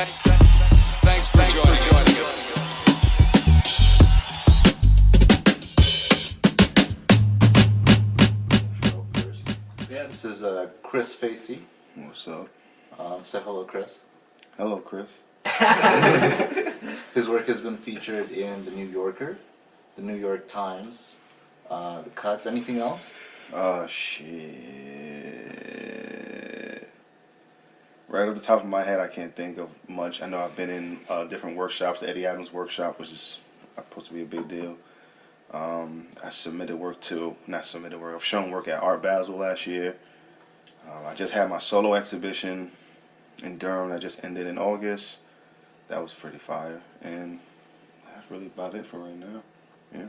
Thanks for joining us. Yeah, this is Chris Facey. What's up? Say hello, Chris. Hello, Chris. His work has been featured in The New Yorker, The New York Times, The Cuts. Anything else? Shit. Right off the top of my head, I can't think of much. I know I've been in different workshops. The Eddie Adams workshop, which is supposed to be a big deal. I submitted work to, not submitted work, I've shown work at Art Basel last year. I just had my solo exhibition in Durham that just ended in August. That was pretty fire. And that's really about it for right now. Yeah.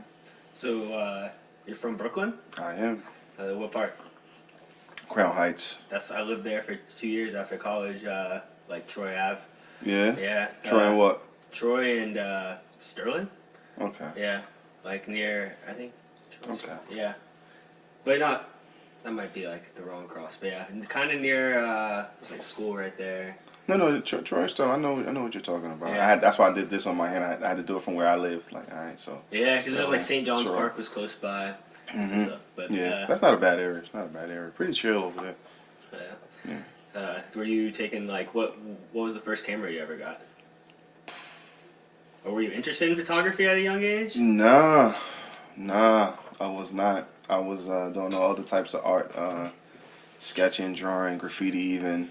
So, you're from Brooklyn? I am. What part? Crown Heights. I lived there for 2 years after college, like Troy Ave. Yeah? Yeah. Troy and what? Troy and Sterling. Okay. Yeah. Like near, I think. Troy's, Okay. Yeah. But not, that might be like the wrong cross. But yeah, kind of near, it's like school right there. No, Troy and Sterling, I know what you're talking about. Yeah. That's why I did this on my hand. I had to do it from where I live. Like, all right, so. Yeah, because there's like St. John's Troy. Park was close by. Mhm. So, but, Yeah, that's not a bad area. It's not a bad area. Pretty chill over there. Were you taking like what was the first camera you ever got? Or were you interested in photography at a young age? Nah, I was not. I was doing all other types of art, sketching, drawing, graffiti even.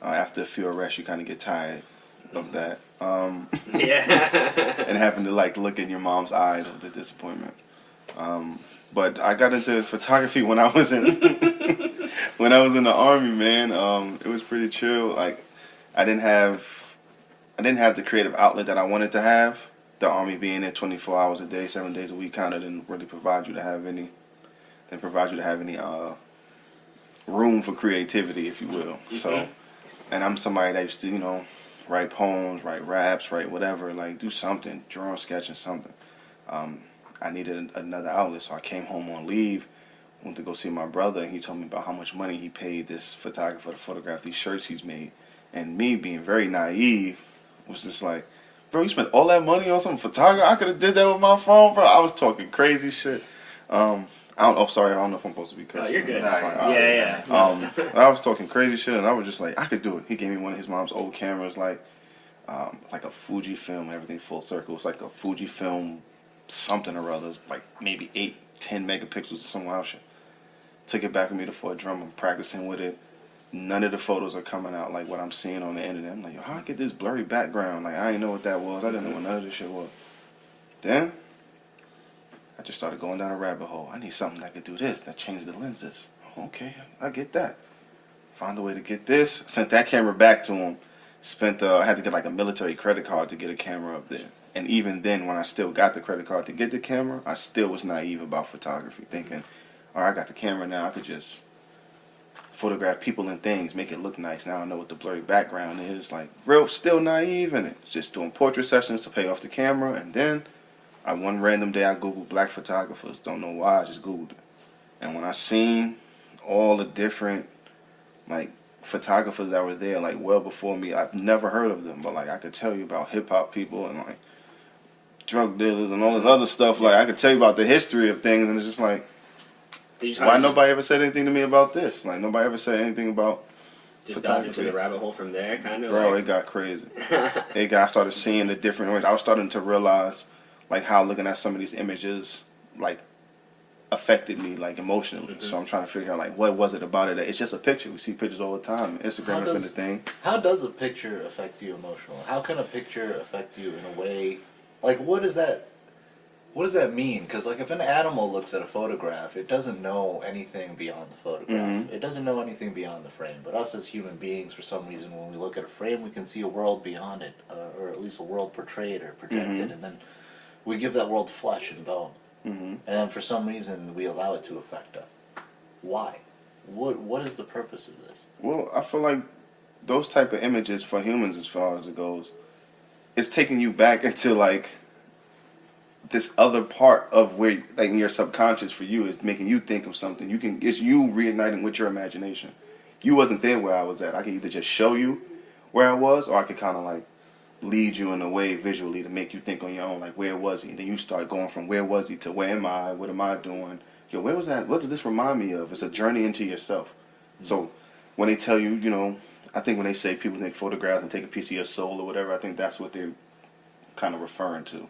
After a few arrests, you kind of get tired of that. Yeah. And having to like look in your mom's eyes with the disappointment. But I got into photography when I was in when I was in the army, man. It was pretty chill. Like I didn't have the creative outlet that I wanted to have. The army being there 24 hours a day, 7 days a week, kind of didn't really provide you to have any room for creativity, if you will. Mm-hmm. So, and I'm somebody that used to, write poems, write raps, write whatever, like do something, drawing, sketching, something. I needed another outlet, so I came home on leave, went to go see my brother, and he told me about how much money he paid this photographer to photograph these shirts he's made. And me being very naive was just like, bro, you spent all that money on some photography? I could have did that with my phone, bro. I was talking crazy shit. I don't know if I'm supposed to be cursing. Oh, you're good. Yeah. I was talking crazy shit, and I was just like, I could do it. He gave me one of his mom's old cameras, like a Fujifilm, everything full circle. It's like a Fujifilm something or other, like maybe 8-10 megapixels or some wild shit. Took it back with me to Fort Drum. I'm practicing with it. None of the photos are coming out like what I'm seeing on the internet. I'm like, yo, how I get this blurry background? Like, I didn't know what that was. I didn't know what none of this shit was. Then I just started going down a rabbit hole. I need something that could do this, that changes the lenses. Okay, I get that. Found a way to get this. Sent that camera back to him. I had to get like a military credit card to get a camera up there. And even then, when I still got the credit card to get the camera, I still was naive about photography, thinking, all right, I got the camera now, I could just photograph people and things, make it look nice. Now I know what the blurry background is. Like, real, still naive in it. Just doing portrait sessions to pay off the camera. And then, one random day, I Googled black photographers. Don't know why, I just Googled it. And when I seen all the different, like, photographers that were there, like, well before me, I've never heard of them. But, like, I could tell you about hip-hop people and, like, drug dealers and all this other stuff. Like, I could tell you about the history of things, and it's just like, why nobody ever said anything to me about this? Like, nobody ever said anything about just dived into the rabbit hole from there, kind of. Bro, like... it got crazy. I started seeing the different ways. I was starting to realize, like, how looking at some of these images, like, affected me, like, emotionally. So I'm trying to figure out, like, what was it about it? It's just a picture. We see pictures all the time. Instagram has been a thing. How does a picture affect you emotionally? How can a picture affect you in a way? Like, what does that mean? Because, like, if an animal looks at a photograph, it doesn't know anything beyond the photograph. Mm-hmm. It doesn't know anything beyond the frame. But us as human beings, for some reason, when we look at a frame, we can see a world beyond it, or at least a world portrayed or projected, and then we give that world flesh and bone. And then for some reason, we allow it to affect us. Why? What is the purpose of this? Well, I feel like those type of images for humans, as far as it goes, it's taking you back into, like, this other part of where, like, in your subconscious for you, is making you think of something. It's you reigniting with your imagination. You wasn't there where I was at. I can either just show you, where I was, or I could kind of like lead you in a way visually to make you think on your own, like where was he? And then you start going from where was he to where am I? What am I doing? Yo, where was that? What does this remind me of? It's a journey into yourself. Mm-hmm. So when they tell you, you know, I think when they say people take photographs and take a piece of your soul or whatever, I think that's what they're kind of referring to.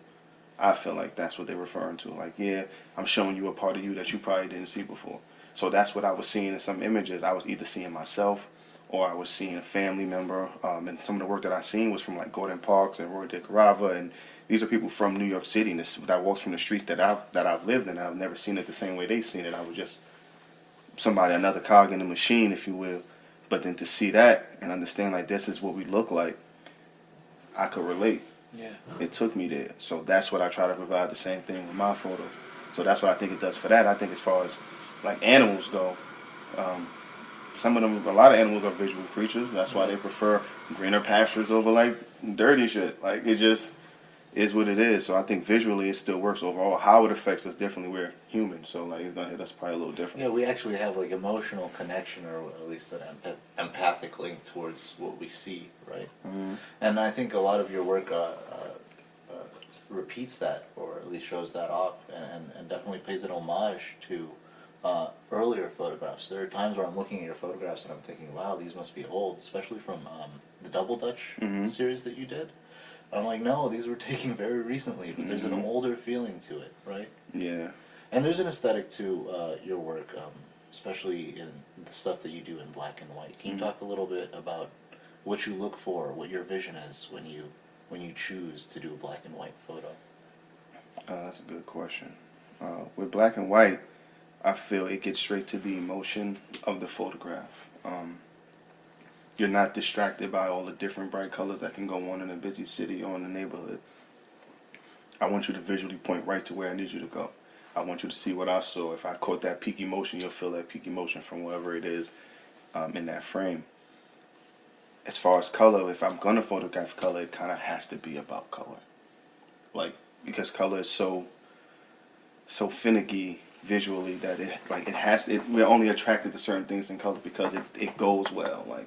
I feel like that's what they're referring to. Like, yeah, I'm showing you a part of you that you probably didn't see before. So that's what I was seeing in some images. I was either seeing myself or I was seeing a family member. And some of the work that I seen was from like Gordon Parks and Roy DeCarava, and these are people from New York City and that walks from the streets that I've lived in. I've never seen it the same way they've seen it. I was just somebody, another cog in the machine, if you will. But then to see that and understand like this is what we look like, I could relate. Yeah. It took me there. So that's what I try to provide, the same thing with my photos. So that's what I think it does for that. I think as far as like animals go, some of them, a lot of animals are visual creatures. That's why they prefer greener pastures over like dirty shit. Like it just is what it is. So I think visually it still works overall. How it affects us differently, we're human. So like it's gonna hit us probably a little different. Yeah, we actually have like emotional connection, or at least an empathic link towards what we see, right? Mm-hmm. And I think a lot of your work repeats that, or at least shows that off, and definitely pays an homage to earlier photographs. There are times where I'm looking at your photographs and I'm thinking, wow, these must be old, especially from the Double Dutch series that you did. I'm like, no, these were taken very recently, but there's an older feeling to it, right? Yeah. And there's an aesthetic to your work, especially in the stuff that you do in black and white. Can you talk a little bit about what you look for, what your vision is when you choose to do a black and white photo? That's a good question. With black and white, I feel it gets straight to the emotion of the photograph. You're not distracted by all the different bright colors that can go on in a busy city or in a neighborhood. I want you to visually point right to where I need you to go. I want you to see what I saw. If I caught that peak emotion, you'll feel that peak emotion from wherever it is in that frame. As far as color, if I'm going to photograph color, it kind of has to be about color. Like, because color is so finicky visually that we're only attracted to certain things in color because it goes well. Like,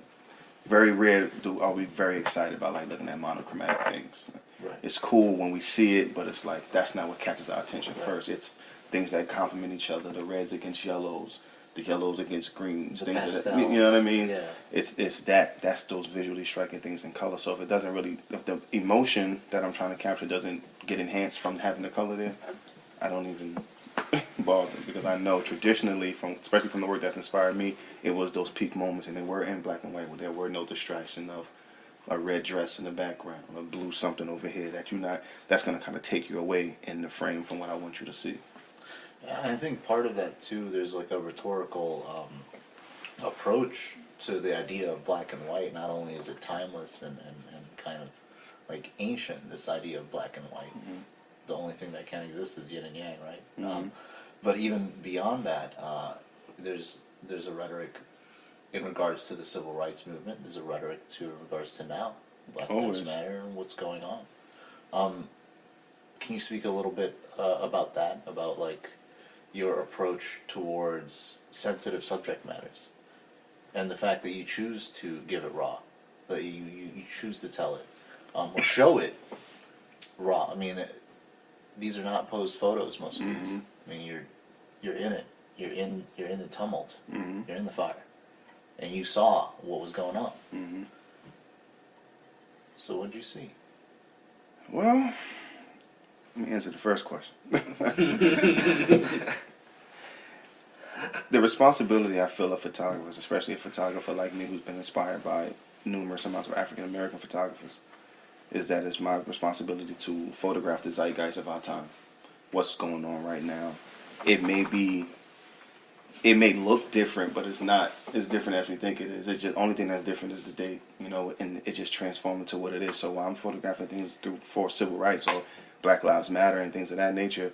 very rare are we very excited about like looking at monochromatic things. Right. It's cool when we see it, but it's like that's not what catches our attention first. It's things that complement each other: the reds against yellows, the yellows against greens, things that, you know what I mean? Yeah. It's that's those visually striking things in color. So if the emotion that I'm trying to capture doesn't get enhanced from having the color there, I don't even bother, because I know traditionally, especially from the work that's inspired me, it was those peak moments, and they were in black and white, where there were no distraction of a red dress in the background, a blue something over here that's going to kind of take you away in the frame from what I want you to see. I think part of that too, there's like a rhetorical approach to the idea of black and white. Not only is it timeless and kind of like ancient, this idea of black and white. Mm-hmm. The only thing that can exist is yin and yang, right? Mm-hmm. But even beyond that, there's a rhetoric in regards to the civil rights movement. There's a rhetoric in regards to now, Black Lives Matter and what's going on. Can you speak a little bit about that? About like your approach towards sensitive subject matters, and the fact that you choose to give it raw, that you choose to tell it, or show it raw. I mean, these are not posed photos. Most of these. I mean, you're in it. You're in the tumult. Mm-hmm. You're in the fire, and you saw what was going on. Mm-hmm. So what did you see? Well, let me answer the first question. The responsibility I feel of photographers, especially a photographer like me who's been inspired by numerous amounts of African American photographers, is that it's my responsibility to photograph the zeitgeist of our time. What's going on right now. It may look different, but it's not as different as we think it is. It's just, only thing that's different is the date, and it just transformed into what it is. So while I'm photographing things for civil rights or Black Lives Matter and things of that nature,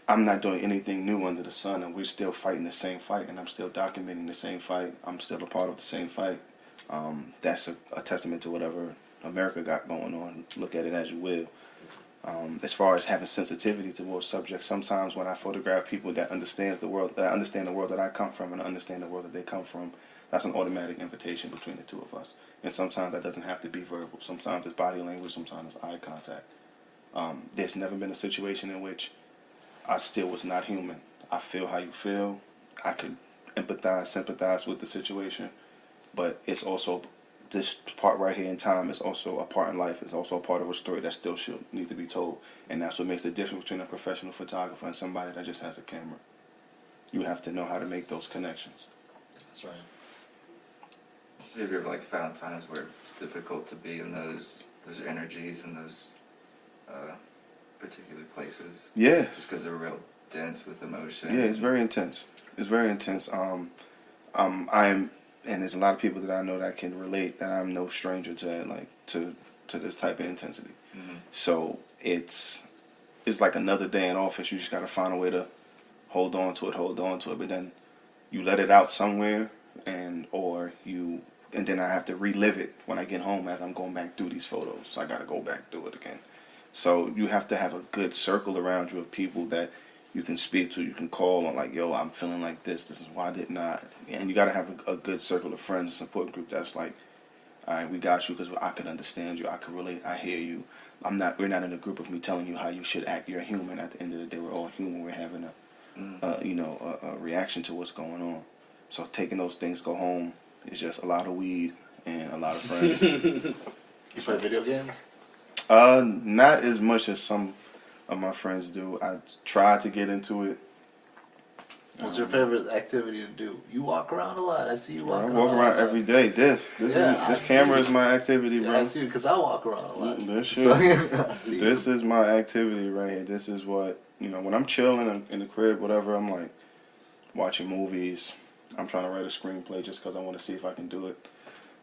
I'm not doing anything new under the sun, and we're still fighting the same fight, and I'm still documenting the same fight. I'm still a part of the same fight. That's a testament to whatever America got going on. Look at it as you will. As far as having sensitivity towards subjects, sometimes when I photograph people that understand the world that I come from and understand the world that they come from, That's an automatic invitation between the two of us. And sometimes that doesn't have to be verbal. Sometimes it's body language. Sometimes it's eye contact. There's never been a situation in which I still was not human. I feel how you feel. I could empathize, sympathize with the situation. But it's also, this part right here in time is also a part in life. It's also a part of a story that still should need to be told. And that's what makes the difference between a professional photographer and somebody that just has a camera. You have to know how to make those connections. That's right. Have you ever like found times where it's difficult to be in those energies and those particular places? Yeah. Just because they're real dense with emotion. Yeah, it's very intense. It's very intense. I'm, and there's a lot of people that I know that can relate. That I'm no stranger to, like to this type of intensity. Mm-hmm. So it's like another day in office. You just got to find a way to hold on to it. But then you let it out somewhere, and then I have to relive it when I get home as I'm going back through these photos. So I got to go back through it again. So you have to have a good circle around you of people that you can speak to, you can call on, like, yo, I'm feeling like this. This is why I did not. And you got to have a good circle of friends, a support group that's like, all right, we got you because I can understand you. I can relate. I hear you. We're not in a group of me telling you how you should act. You're a human. At the end of the day, we're all human. We're having a reaction to what's going on. So taking those things, go home, is just a lot of weed and a lot of friends. You play video games? Not as much as some of my friends do. I try to get into it. What's your favorite activity to do? You walk around a lot. I see you walk around. I walk around every day. This camera is my activity, bro. I see you because I walk around a lot. This is my activity right here. This is what, when I'm chilling in the crib, whatever, I'm like watching movies. I'm trying to write a screenplay just because I want to see if I can do it.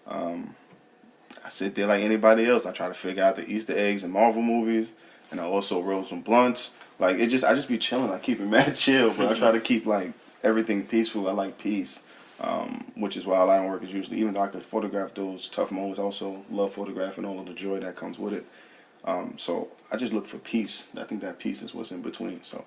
I sit there like anybody else. I try to figure out the Easter eggs in Marvel movies, and I also roll some blunts. Like I just be chilling. I keep it mad chill, but I try to keep like everything peaceful. I like peace, which is why line work is usually, even though I can photograph those tough moments, I also love photographing all of the joy that comes with it. So I just look for peace. I think that peace is what's in between. So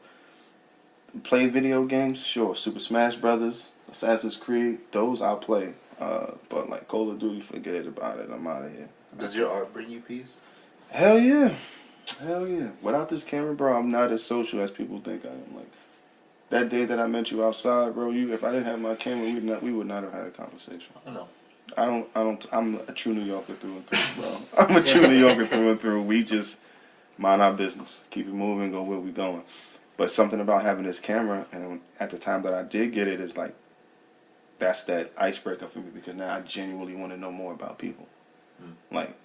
play video games, sure. Super Smash Brothers, Assassin's Creed, those I'll play. But like Call of Duty, forget about it. I'm out of here. Does your art bring you peace? Hell yeah. Hell yeah. Without this camera, bro, I'm not as social as people think I am. Like, that day that I met you outside, bro, if I didn't have my camera, we would not have had a conversation. I know. I'm a true New Yorker through and through, bro. I'm a true New Yorker through and through. We just mind our business. Keep it moving, go where we going. But something about having this camera, and at the time that I did get it, is like, that's that icebreaker for me, because now I genuinely want to know more about people. Like,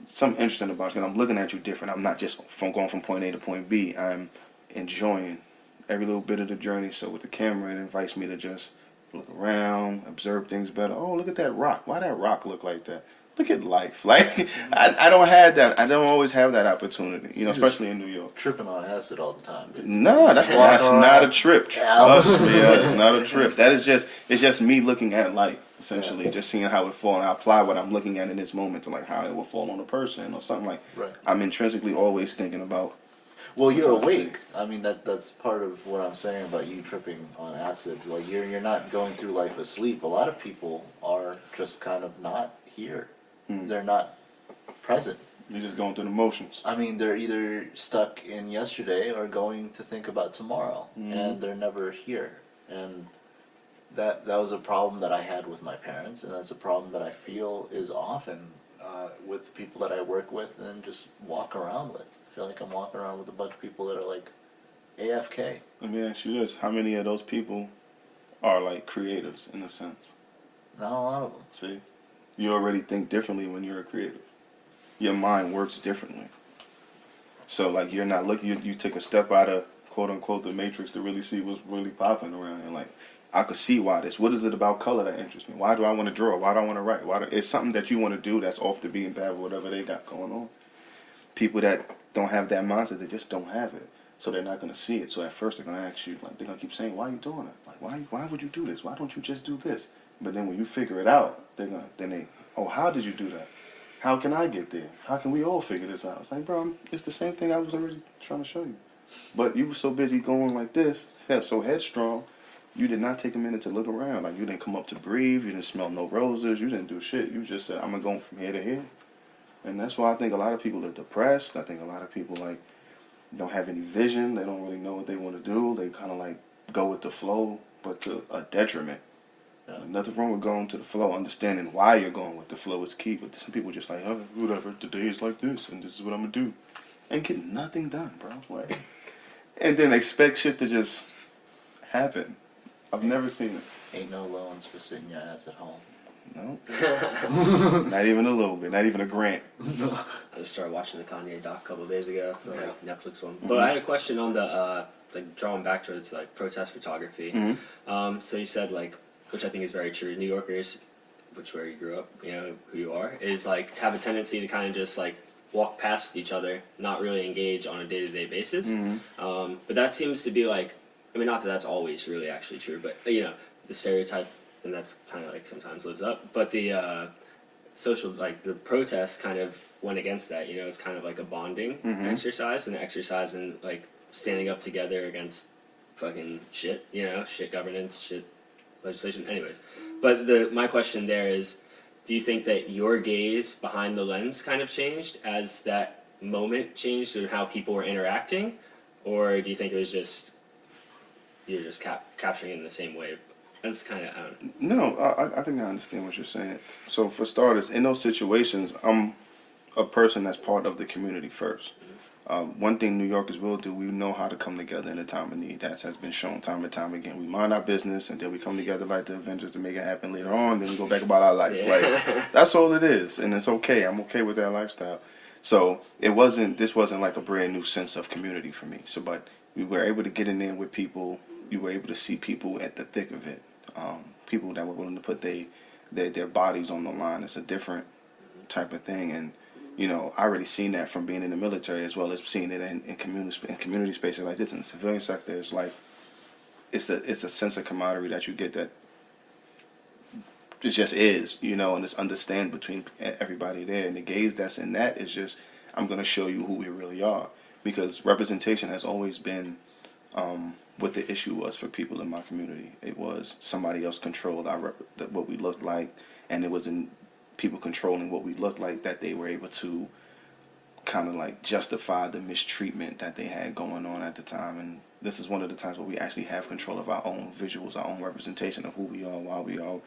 something interesting about it, because I'm looking at you different. I'm not just going from point A to point B. I'm enjoying every little bit of the journey. So with the camera, it invites me to just look around, observe things better. Oh, look at that rock. Why that rock look like that? Look at life. Like, I don't have that. I don't always have that opportunity, especially in New York. Tripping on acid all the time. No, that's not a trip. Trust me, it's not a trip. It's just me looking at life, essentially, just seeing how it falls. And I apply what I'm looking at in this moment to like how it will fall on a person or something like. Right. I'm intrinsically always thinking about. Well, you're awake. I mean, that's part of what I'm saying about you tripping on acid. Like you're not going through life asleep. A lot of people are just kind of not here. They're not present. You're just going through the motions. I mean, they're either stuck in yesterday or going to think about tomorrow, and they're never here. And that was a problem that I had with my parents, and that's a problem that I feel is often with people that I work with and just walk around with. I feel like I'm walking around with a bunch of people that are like AFK. Let me ask you this: how many of those people are like creatives in a sense? Not a lot of them. See, you already think differently when you're a creative. Your mind works differently. So like you're not looking. You take a step out of quote unquote the matrix to really see what's really popping around, and like I could see why this. What is it about color that interests me? Why do I want to draw? Why do I want to write? It's something that you want to do that's off the beaten path, whatever they got going on. People that don't have that mindset, they just don't have it. So they're not going to see it. So at first they're going to ask you, like, they're going to keep saying, why are you doing it? Like, why would you do this? Why don't you just do this? But then when you figure it out, how did you do that? How can I get there? How can we all figure this out? It's like, bro, it's the same thing I was already trying to show you. But you were so busy going like this, so headstrong, You did not take a minute to look around. Like, you didn't come up to breathe. You didn't smell no roses. You didn't do shit. You just said, I'm going to go from here to here. And that's why I think a lot of people are depressed. I think a lot of people, like, don't have any vision. They don't really know what they want to do. They kind of, like, go with the flow, but to a detriment. Nothing wrong with going to the flow. Understanding why you're going with the flow is key. But some people just like, oh, whatever, today is like this, and this is what I'm going to do. And get nothing done, bro. Like, and then expect shit to just happen. I've never seen it. Ain't no loans for sitting your ass at home. No. Not even a little bit. Not even a grant. I just started watching the Kanye doc a couple of days ago, the Netflix one. But I had a question on the like drawing back towards like protest photography. So you said like, which I think is very true. New Yorkers, which where you grew up, you know who you are, is like to have a tendency to kind of just like walk past each other, not really engage on a day-to-day basis. But that seems to be like, I mean, not that that's always really actually true, but you know, the stereotype, and that's kind of like sometimes lives up. But the social, like the protests, kind of went against that. You know, it's kind of like a bonding exercise, and exercise in like standing up together against fucking shit. You know, shit governance, shit legislation. Anyways, but my question there is, do you think that your gaze behind the lens kind of changed as that moment changed in how people were interacting, or do you think it was just you're just capturing it in the same way? That's kind of, I don't know. No, I think I understand what you're saying. So for starters, in those situations, I'm a person that's part of the community first. One thing New Yorkers will do, we know how to come together in a time of need. That has been shown time and time again. We mind our business, and then we come together like the Avengers to make it happen later on. Then we go back about our life. Yeah. Like, that's all it is, and it's okay. I'm okay with that lifestyle. So this wasn't like a brand new sense of community for me. So, but we were able to get in there with people. You were able to see people at the thick of it. People that were willing to put their bodies on the line. It's a different type of thing, and you know, I already seen that from being in the military as well as seeing it in community spaces like this. In the civilian sector, it's like it's a sense of camaraderie that you get that it just is, you know, and it's understand between everybody there. And the gaze that's in that is just, I'm going to show you who we really are, because representation has always been what the issue was for people in my community. It was somebody else controlled what we looked like, and it was in people controlling what we looked like that they were able to kind of like justify the mistreatment that they had going on at the time. And this is one of the times where we actually have control of our own visuals, our own representation of who we are, why we are.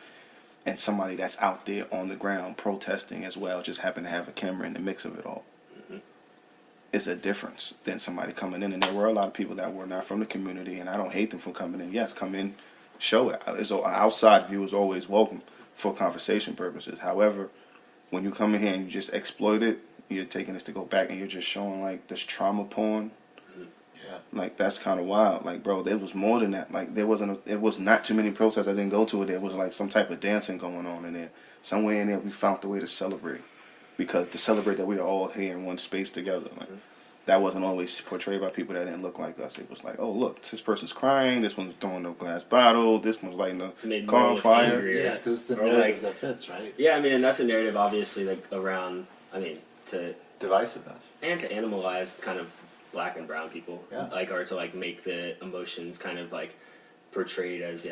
And somebody that's out there on the ground protesting as well just happen to have a camera in the mix of it all. It's a difference than somebody coming in. And there were a lot of people that were not from the community, and I don't hate them for coming in. Yes, come in, show it. An outside view is always welcome for conversation purposes. However, when you come in here and you just exploit it, you're taking this to go back and you're just showing like this trauma porn. Yeah. Like, that's kind of wild. Like, bro, there was more than that. Like, it was not too many protests I didn't go to. There was like some type of dancing going on in there. Somewhere in there we found the way to celebrate. Because to celebrate that we are all here in one space together. Like, that wasn't always portrayed by people that didn't look like us. It was like, oh, look, this person's crying, this one's throwing a glass bottle, this one's lighting a car on fire. Yeah, because it's the Or narrative like- that fits, right? Yeah, I mean, and that's a narrative, obviously, like around. I mean, to Divisiveness. animalize kind of black and brown people, Yeah. like, or to like make the emotions kind of like portrayed as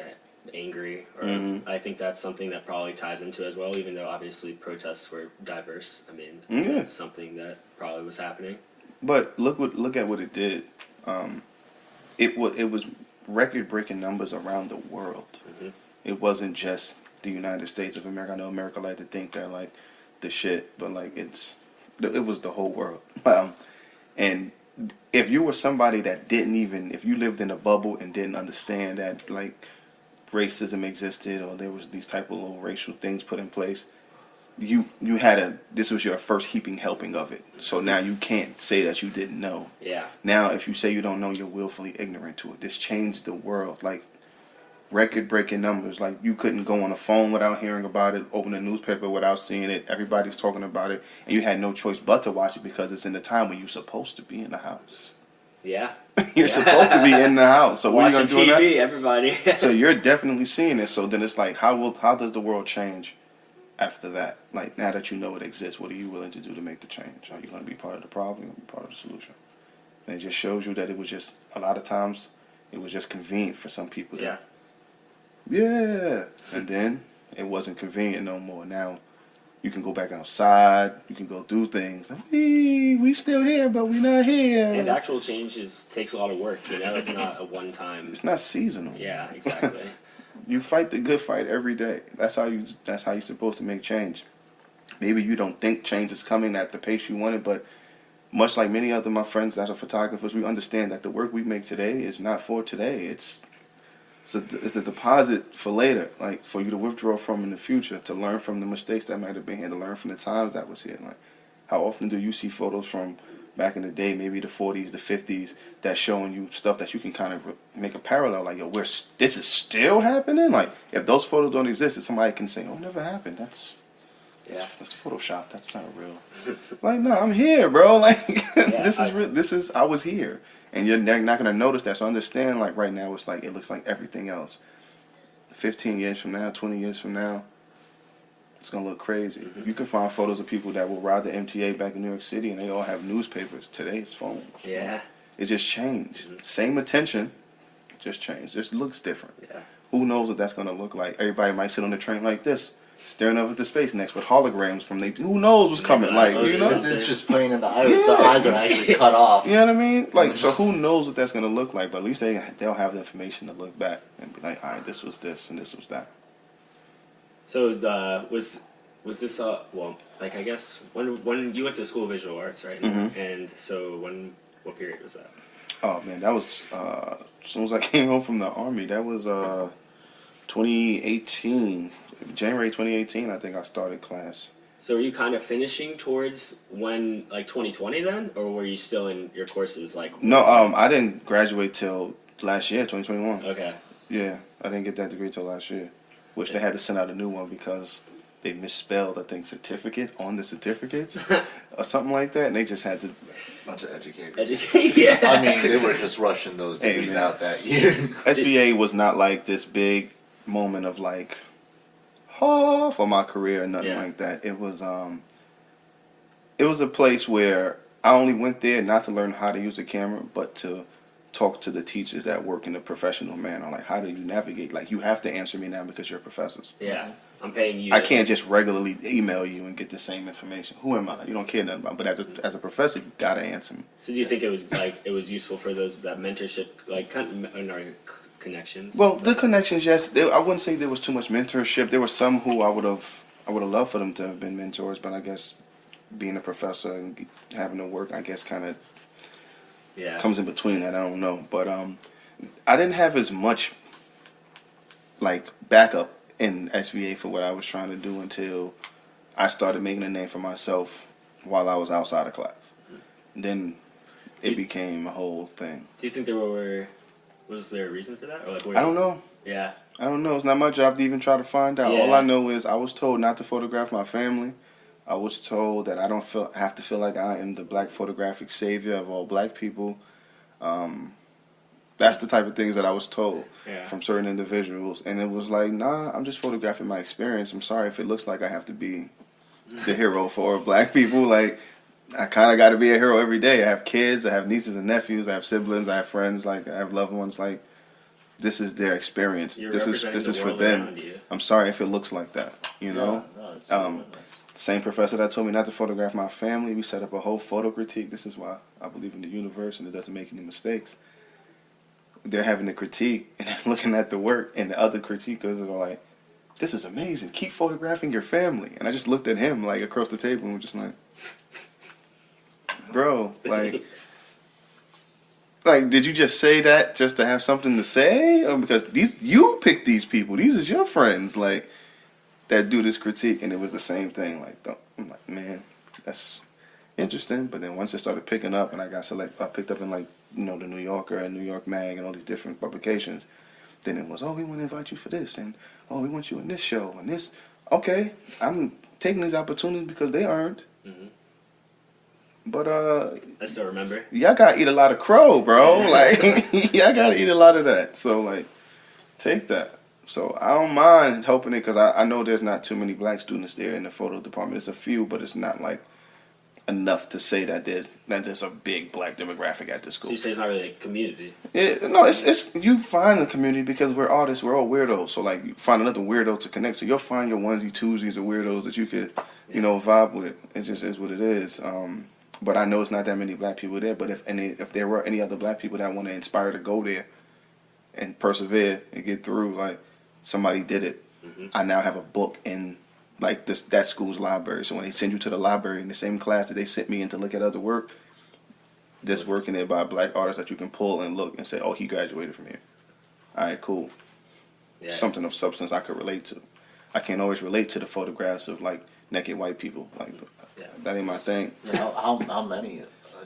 angry. Or I think that's something that probably ties into it as well. Even though obviously protests were diverse, I mean, that's something that probably was happening. But look at what it did. It was record-breaking numbers around the world. It wasn't just the United States of America. I know America like to think they're like the shit, but like it was the whole world. And if you were somebody that if you lived in a bubble and didn't understand that like racism existed or there was these type of little racial things put in place, this was your first heaping helping of it. So now you can't say that you didn't know. Yeah. Now if you say you don't know, you're willfully ignorant to it. This changed the world. Like, record-breaking numbers. Like, you couldn't go on the phone without hearing about it, open a newspaper without seeing it. Everybody's talking about it, and you had no choice but to watch it because it's in the time when you're supposed to be in the house. Yeah. You're supposed to be in the house. So what are you Watching gonna do TV, that? everybody. So you're definitely seeing it. So then it's like, how does the world change after that? Like, now that you know it exists, what are you willing to do to make the change? Are you going to be part of the problem? Or be part of the solution? And it just shows you that it was just a lot of times it was just convenient for some people to Yeah. And then it wasn't convenient no more. Now you can go back outside. You can go do things. Like, we still here, but we not here. And actual change takes a lot of work. It's not a one time. It's not seasonal. Yeah, exactly. You fight the good fight every day. That's how you're supposed to make change. Maybe you don't think change is coming at the pace you want it, but much like many other my friends that are photographers, we understand that the work we make today is not for today. It's a deposit for later, like for you to withdraw from in the future, to learn from the mistakes that might have been here, to learn from the times that was here. Like, how often do you see photos from back in the day, maybe the 40s, the 50s, that's showing you stuff that you can kind of make a parallel, like, yo, this is still happening? Like, if those photos don't exist, if somebody can say, oh, it never happened, that's Photoshop, that's not real. Like, no, I'm here, bro. Like, this is, I was here. And you're not going to notice that. So understand, like, right now, it's like, it looks like everything else. 15 years from now, 20 years from now, it's going to look crazy. Mm-hmm. You can find photos of people that will ride the MTA back in New York City, and they all have newspapers. Today, it's phones. Yeah. It just changed. Mm-hmm. Same attention, just changed. Just looks different. Yeah. Who knows what that's going to look like? Everybody might sit on the train like this, staring up at the space next with holograms from who knows what's coming. Like, you know, it's just playing in the iris. Yeah. The eyes are actually cut off. You know what I mean? Like, so who knows what that's going to look like? But at least they'll have the information to look back and be like, all right, this was this and this was that. So was this well, like, I guess when you went to the School of Visual Arts, right? Mm-hmm. And so what period was that? Oh man, that was as soon as I came home from the Army. That was 2018, January 2018. I think I started class. So were you kind of finishing towards when, like, 2020 then, or were you still in your courses? Like, no, I didn't graduate till last year, 2021. Okay. Yeah, I didn't get that degree till last year, which they had to send out a new one because they misspelled, I think, certificate on the certificates or something like that, and they just had to. Bunch of educators. Yeah. I mean, they were just rushing those degrees out that year. SVA was not like this big moment of like, for my career or nothing like that. It was a place where I only went there not to learn how to use a camera, but to talk to the teachers that work in a professional manner. Like, how do you navigate? Like, you have to answer me now because you're professors. Yeah, I'm paying you. I can't just regularly email you and get the same information. Who am I? You don't care nothing about me. But as a professor, you gotta answer me. So do you think it was useful for that mentorship, like, connections? Well, the connections, yes. I wouldn't say there was too much mentorship. There were some who I would have loved for them to have been mentors, but I guess being a professor and having to work, I guess, kind of comes in between that. I don't know, but I didn't have as much like backup in SVA for what I was trying to do until I started making a name for myself while I was outside of class. Then it became a whole thing. Do you think was there a reason for that? Or like, I don't know. Yeah. I don't know. It's not my job to even try to find out. Yeah. All I know is I was told not to photograph my family. I was told that I don't have to feel like I am the black photographic savior of all black people. That's the type of things that I was told from certain individuals. And it was like, nah, I'm just photographing my experience. I'm sorry if it looks like I have to be the hero for black people. Like, I kind of got to be a hero every day. I have kids, I have nieces and nephews, I have siblings, I have friends, like, I have loved ones. Like, this is their experience. This is for them. I'm sorry if it looks like that, you know? Same professor that told me not to photograph my family, we set up a whole photo critique. This is why I believe in the universe and it doesn't make any mistakes. They're having a critique and they're looking at the work, and the other critiquers are like, this is amazing. Keep photographing your family. And I just looked at him, like, across the table and was just like, bro, like, did you just say that just to have something to say? Or because you picked these people. These is your friends, like, that do this critique. And it was the same thing. Like, I'm like, man, that's interesting. But then once it started picking up and I picked up in, like, you know, the New Yorker and New York Mag and all these different publications, then it was, oh, we want to invite you for this. And, oh, we want you in this show and this. Okay, I'm taking these opportunities because they earned. Mm-hmm. But I still remember. Y'all gotta eat a lot of crow, bro. Like, y'all gotta eat a lot of that. So, like, take that. So I don't mind helping it because I know there's not too many black students there in the photo department. It's a few, but it's not like enough to say that there's a big black demographic at this So school. you say it's not really a community. No, it's you find the community because we're artists, we're all weirdos. So like you find another weirdo to connect. So you'll find your onesie twosies of weirdos that you could, vibe with. It just is what it is. But I know it's not that many black people there. But if there were any other black people that want to inspire to go there and persevere and get through, like somebody did it. Mm-hmm. I now have a book in like that school's library. So when they send you to the library in the same class that they sent me in to look at other work, this work in there by black artists that you can pull and look and say, oh, he graduated from here. All right, cool. Yeah. Something of substance I could relate to. I can't always relate to the photographs of like naked white people. Like that ain't my thing. How many?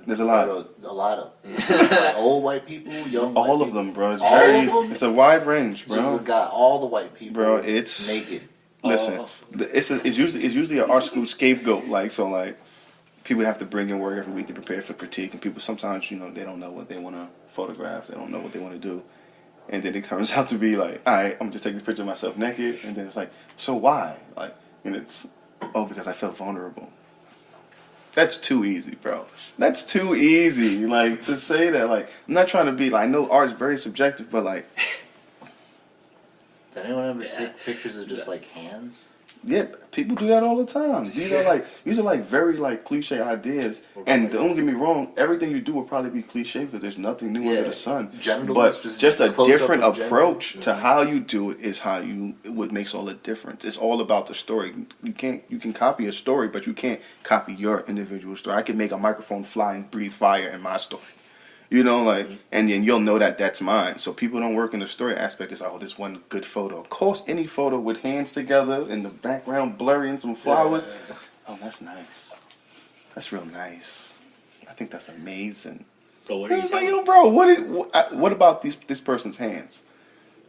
There's a lot. A lot of like old white people, young. All white of them, people. bro. It's All very. of them? It's a wide range, bro. Just got all the white people. Bro, it's naked. Listen, it's usually an art school scapegoat. Like so, like people have to bring in work every week to prepare for critique, and people sometimes they don't know what they want to photograph. They don't know what they want to do, and then it turns out to be like, all right, I'm just taking a picture of myself naked, and then it's like, so why? Like, and it's because I felt vulnerable. That's too easy, bro. That's too easy. Like to say that. Like I'm not trying to be like I know art is very subjective, but like. Did anyone ever take pictures of just like hands? Yeah, people do that all the time. These are like very like cliche ideas. And don't get me wrong, everything you do will probably be cliche because there's nothing new under the sun. Genitals, but just a different approach genitals. to how you do it is what makes all the difference. It's all about the story. You can copy a story, but you can't copy your individual story. I can make a microphone fly and breathe fire in my story. And then you'll know that that's mine. So people don't work in the story aspect. It's this one good photo. Of course, any photo with hands together in the background blurry and some flowers. Yeah. Oh, that's nice. That's real nice. I think that's amazing. But what are you saying? Like, yo, bro, what about this person's hands?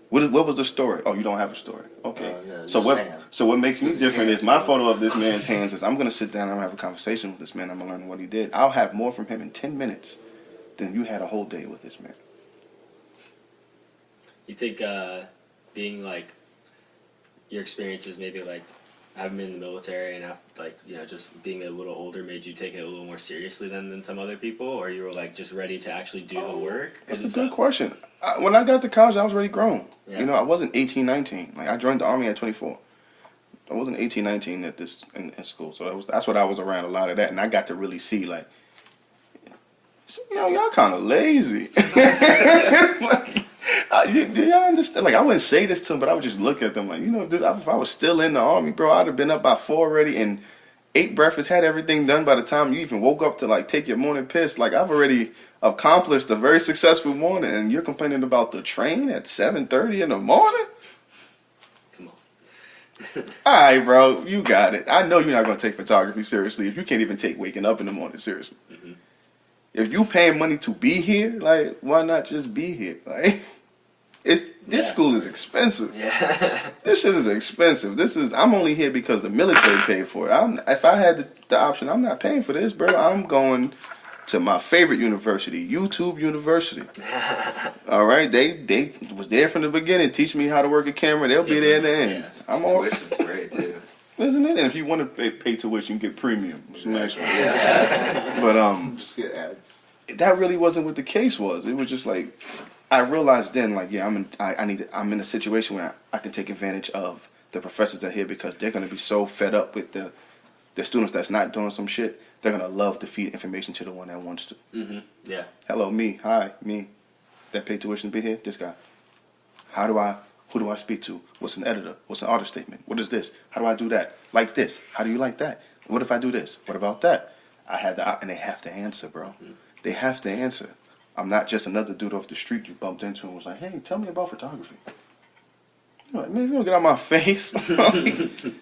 What was the story? Oh, you don't have a story. Okay. So what makes me different is my photo of this man's hands is I'm going to sit down and I'm going to have a conversation with this man. I'm going to learn what he did. I'll have more from him in 10 minutes. Then you had a whole day with this man. You think being like your experiences, maybe like having been in the military and just being a little older, made you take it a little more seriously than some other people, or you were like just ready to actually do the work? That's a good question. When I got to college, I was already grown. Yeah. I wasn't 18, 19. Like I joined the Army at 24. I wasn't 18, 19 at this in school, so that's what I was around a lot of that, and I got to really see like. Y'all kind of lazy. Y'all understand? Like, I wouldn't say this to them, but I would just look at them like, if I was still in the Army, bro, I'd have been up by 4 already and ate breakfast, had everything done by the time you even woke up to, like, take your morning piss. Like, I've already accomplished a very successful morning, and you're complaining about the train at 7:30 in the morning? Come on. All right, bro, you got it. I know you're not going to take photography seriously if you can't even take waking up in the morning seriously. Mm-hmm. If you paying money to be here, like, why not just be here? Like, this school is expensive. Yeah. This shit is expensive. I'm only here because the military paid for it. If I had the option, I'm not paying for this, bro. I'm going to my favorite university, YouTube University. All right, they was there from the beginning, teaching me how to work a camera. They'll be there in the end. Yeah. I'm all Tuition's great too. Isn't it? And if you want to pay tuition, you get premium. Yeah. But just get ads. that really wasn't what the case was. It was just like I realized then, like, yeah, I'm in a situation where I can take advantage of the professors that are here because they're gonna be so fed up with the students that's not doing some shit. They're gonna love to feed information to the one that wants to. Mm-hmm. Yeah. Hello, me. Hi, me. That paid tuition to be here. This guy. Who do I speak to? What's an editor? What's an artist statement? What is this? How do I do that? Like this. How do you like that? What if I do this? What about that? And they have to answer, bro. Mm-hmm. They have to answer. I'm not just another dude off the street you bumped into and was like, hey, tell me about photography. You're like, man, if you don't get out my face.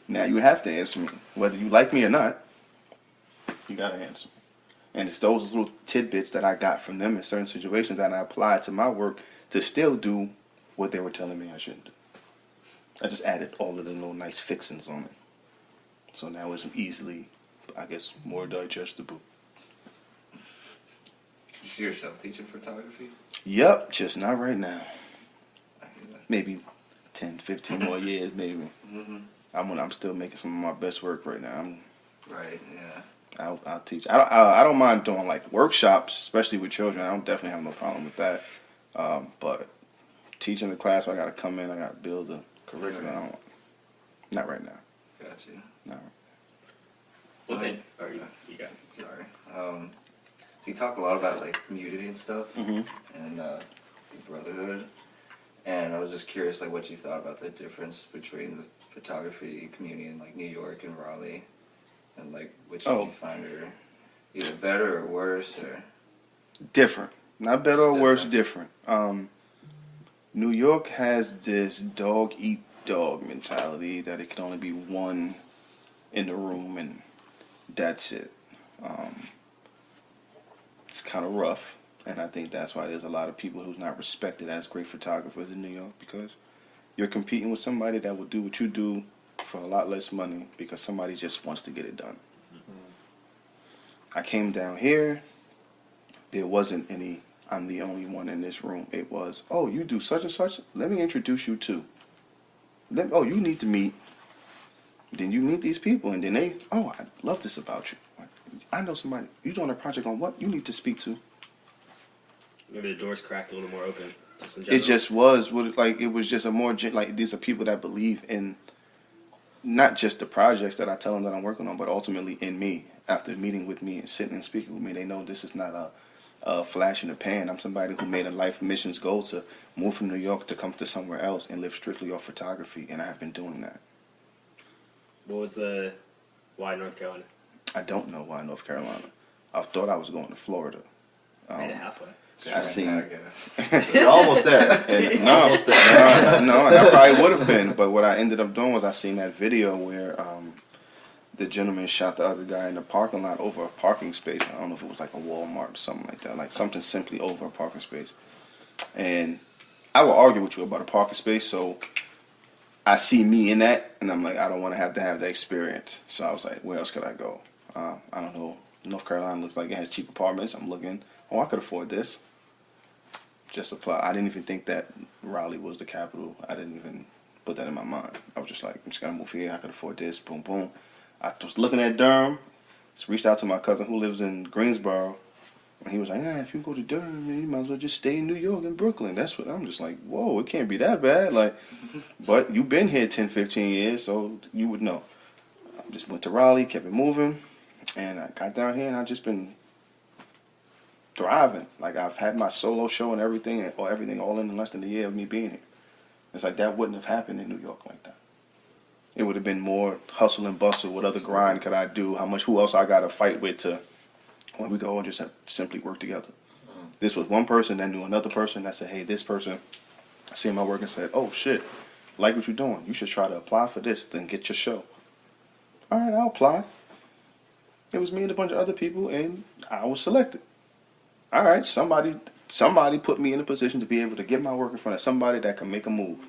Now you have to answer me. Whether you like me or not, you got to answer me. And it's those little tidbits that I got from them in certain situations that I applied to my work to still do what they were telling me I shouldn't do. I just added all of the little nice fixings on it. So now it's easily, I guess, more digestible. You see yourself teaching photography? Yep, just not right now. Maybe 10, 15 more years, maybe. Mm-hmm. I'm still making some of my best work right now. Right, yeah. I'll teach. I don't mind doing like workshops, especially with children. I don't definitely have no problem with that. But teaching the class, I got to come in. I got to build a curriculum. Not right now. Got you. No. Okay. Or you guys. Sorry. You talk a lot about like community and stuff, and brotherhood. And I was just curious, like, what you thought about the difference between the photography community in like New York and Raleigh, and like which you find are either better or worse, or Different. Not better or worse. Different. New York has this dog eat dog mentality that it can only be one in the room and that's it. It's kind of rough, and I think that's why there's a lot of people who's not respected as great photographers in New York, because you're competing with somebody that will do what you do for a lot less money because somebody just wants to get it done. I came down here, there wasn't any I'm the only one in this room. It was, oh, you do such and such, let me introduce you to. Oh, you need to meet. Then you meet these people, and then they, oh, I love this about you. I know somebody, you doing a project on what? You need to speak to. Maybe the doors cracked a little more open. Just in general. It just was, like, it was just a more, like, these are people that believe in not just the projects that I tell them that I'm working on, but ultimately in me. After meeting with me and sitting and speaking with me, they know this is not a flash in the pan. I'm somebody who made a life missions goal to move from New York to come to somewhere else and live strictly off photography, and I have been doing that. What was why North Carolina? I don't know why North Carolina. I thought I was going to Florida. Made it halfway. I seen. You're almost there. Almost there. No, I probably would have been, but what I ended up doing was I seen that video where the gentleman shot the other guy in the parking lot over a parking space. I don't know if it was like a Walmart or something like that, like something simply over a parking space. And I will argue with you about a parking space, so I see me in that, and I'm like, I don't want to have that experience. So I was like, where else could I go? I don't know. North Carolina looks like it has cheap apartments. I'm looking. Oh, I could afford this. Just apply. I didn't even think that Raleigh was the capital. I didn't even put that in my mind. I was just like, I'm just gonna move here. I could afford this. Boom, boom. I was looking at Durham. Just reached out to my cousin who lives in Greensboro, and he was like, if you go to Durham, you might as well just stay in New York and Brooklyn. That's what I'm just like, whoa, it can't be that bad. Like, but you've been here 10, 15 years, so you would know. I just went to Raleigh, kept it moving, and I got down here, and I've just been thriving. Like, I've had my solo show and everything all in less than a year of me being here. It's like that wouldn't have happened in New York like that. It would have been more hustle and bustle. What other grind could I do? Who else I got to fight with to, when we go and just simply work together. This was one person that knew another person that said, hey, this person seen my work and said, oh, shit, like what you're doing. You should try to apply for this, then get your show. All right, I'll apply. It was me and a bunch of other people, and I was selected. All right, somebody put me in a position to be able to get my work in front of somebody that can make a move.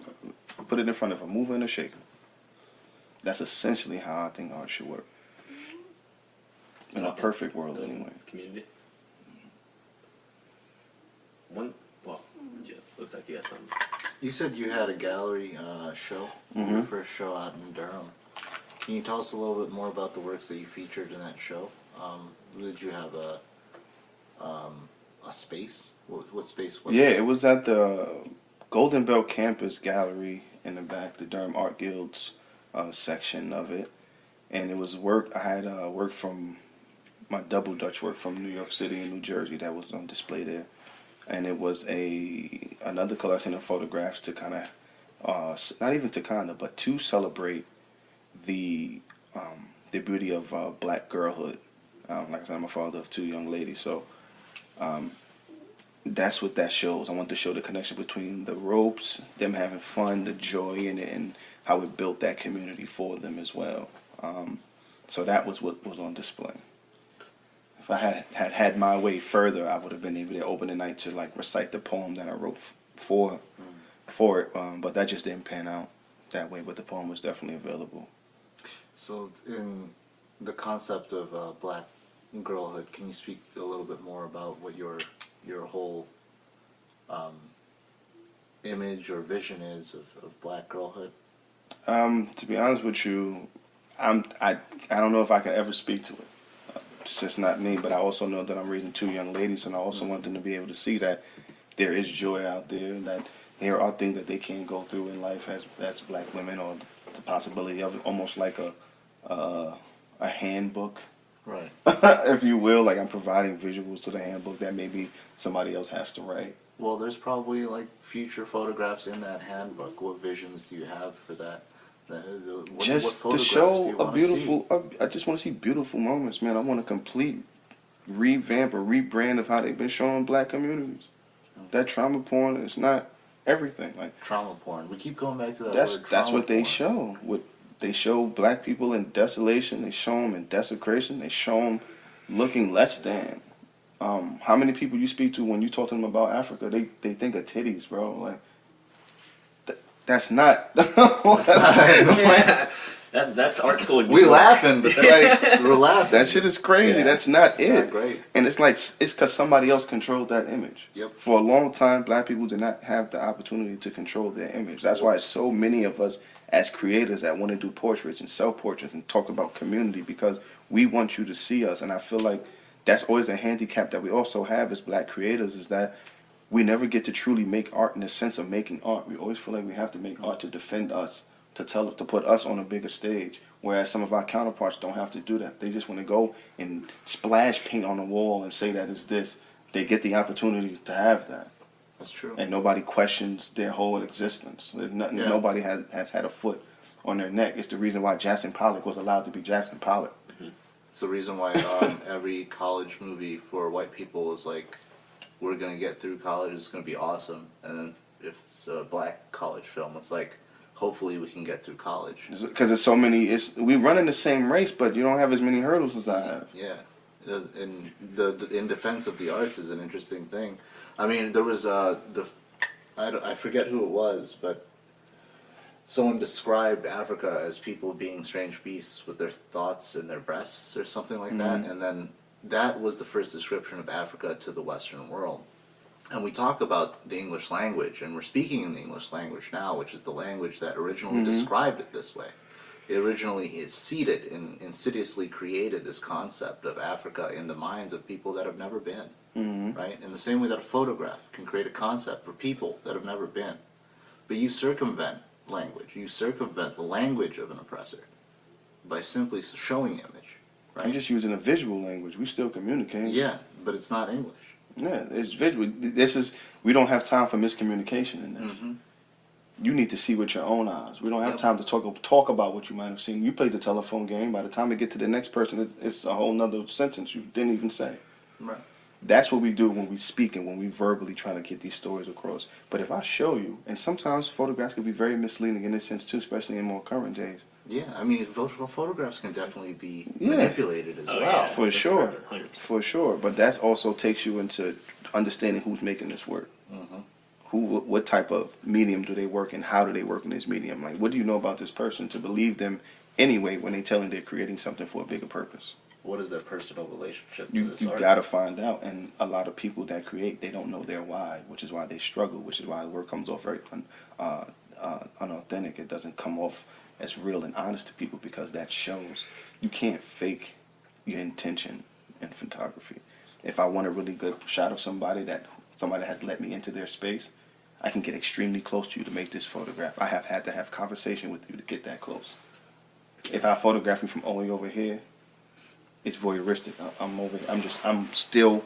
Put it in front of a mover and a shaker. That's essentially how I think art should work. In a perfect world, anyway. Community. Looks like you had something. You said you had a gallery show, your first show out in Durham. Can you tell us a little bit more about the works that you featured in that show? Did you have a space? What space was it? Yeah, it was at the Golden Belt Campus Gallery in the back, the Durham Art Guild's section of it. And it was work, I had work from my double Dutch work from New York City and New Jersey that was on display there. And it was another collection of photographs to kind of, not even to kind of, but to celebrate the beauty of black girlhood. Like I said, I'm a father of 2 young ladies, so that's what that shows. I want to show the connection between the ropes, them having fun, the joy in it, and how it built that community for them as well. So that was what was on display. If I had my way further, I would have been able to open the night to like recite the poem that I wrote for it. But that just didn't pan out that way. But the poem was definitely available. So, in the concept of black girlhood, can you speak a little bit more about what your whole image or vision is of black girlhood? To be honest with you, I don't know if I can ever speak to it. It's just not me. But I also know that I'm raising 2 young ladies, and I also want them to be able to see that there is joy out there, and that there are things that they can go through in life as black women, or the possibility of it, almost like a handbook, Right. if you will. Like I'm providing visuals to the handbook that maybe somebody else has to write. Well, there's probably like future photographs in that handbook. What visions do you have for that? What Just to photographs do show you a wanna beautiful. see? I just want to see beautiful moments, man. I want a complete revamp or rebrand of how they've been showing black communities. That trauma porn is not everything. Like Trauma porn. We keep going back to that that's word. Trauma what they porn. show. They show black people in desolation. They show them in desecration. They show them looking less than. How many people you speak to when you talk to them about Africa? They think of titties, bro. Like that's not. Yeah. That's art school. We laughing, but that's, we're laughing. That shit is crazy. Yeah. That's not it. Not great. And it's like it's because somebody else controlled that image. Yep. For a long time, black people did not have the opportunity to control their image. That's why so many of us as creators that want to do portraits and self portraits and talk about community, because we want you to see us. And I feel like that's always a handicap that we also have as black creators, is that we never get to truly make art in the sense of making art. We always feel like we have to make art to defend us, to put us on a bigger stage. Whereas some of our counterparts don't have to do that. They just want to go and splash paint on the wall and say that it's this. They get the opportunity to have that. That's true. And nobody questions their whole existence. Nobody has had a foot on their neck. It's the reason why Jackson Pollock was allowed to be Jackson Pollock. It's the reason why every college movie for white people is like, we're going to get through college, it's going to be awesome. And then if it's a black college film, it's like, hopefully we can get through college. Because there's so many, we run in the same race, but you don't have as many hurdles as I have. Yeah. And in defense of the arts is an interesting thing. I mean, there was I forget who it was, but someone described Africa as people being strange beasts with their thoughts in their breasts or something like that. And then that was the first description of Africa to the Western world. And we talk about the English language, and we're speaking in the English language now, which is the language that originally described it this way. It originally is seeded and insidiously created this concept of Africa in the minds of people that have never been, right? In the same way that a photograph can create a concept for people that have never been. But you circumvent language. You circumvent the language of an oppressor by simply showing image, right? I'm just using a visual language. We still communicate. Yeah, but it's not English. Yeah, it's visual. We don't have time for miscommunication in this. You need to see with your own eyes. We don't have time to talk about what you might have seen. You played the telephone game. By the time it get to the next person, it's a whole nother sentence you didn't even say. Right. That's what we do when we speak and when we verbally try to get these stories across. But if I show you, and sometimes photographs can be very misleading in this sense too, especially in more current days. Yeah, I mean, photographs can definitely be manipulated as well. Yeah. For sure. 100%. For sure. But that also takes you into understanding who's making this work. What type of medium do they work in? How do they work in this medium? Like, what do you know about this person to believe them anyway when they tell you they're creating something for a bigger purpose? What is their personal relationship to You this art? got to find out. And a lot of people that create, they don't know their why, which is why they struggle, which is why the work comes off very unauthentic. It doesn't come off as real and honest to people, because that shows. You can't fake your intention in photography. If I want a really good shot of somebody that has let me into their space, I can get extremely close to you to make this photograph. I have had to have conversation with you to get that close. If I photograph you from all the way over here, it's voyeuristic. I'm still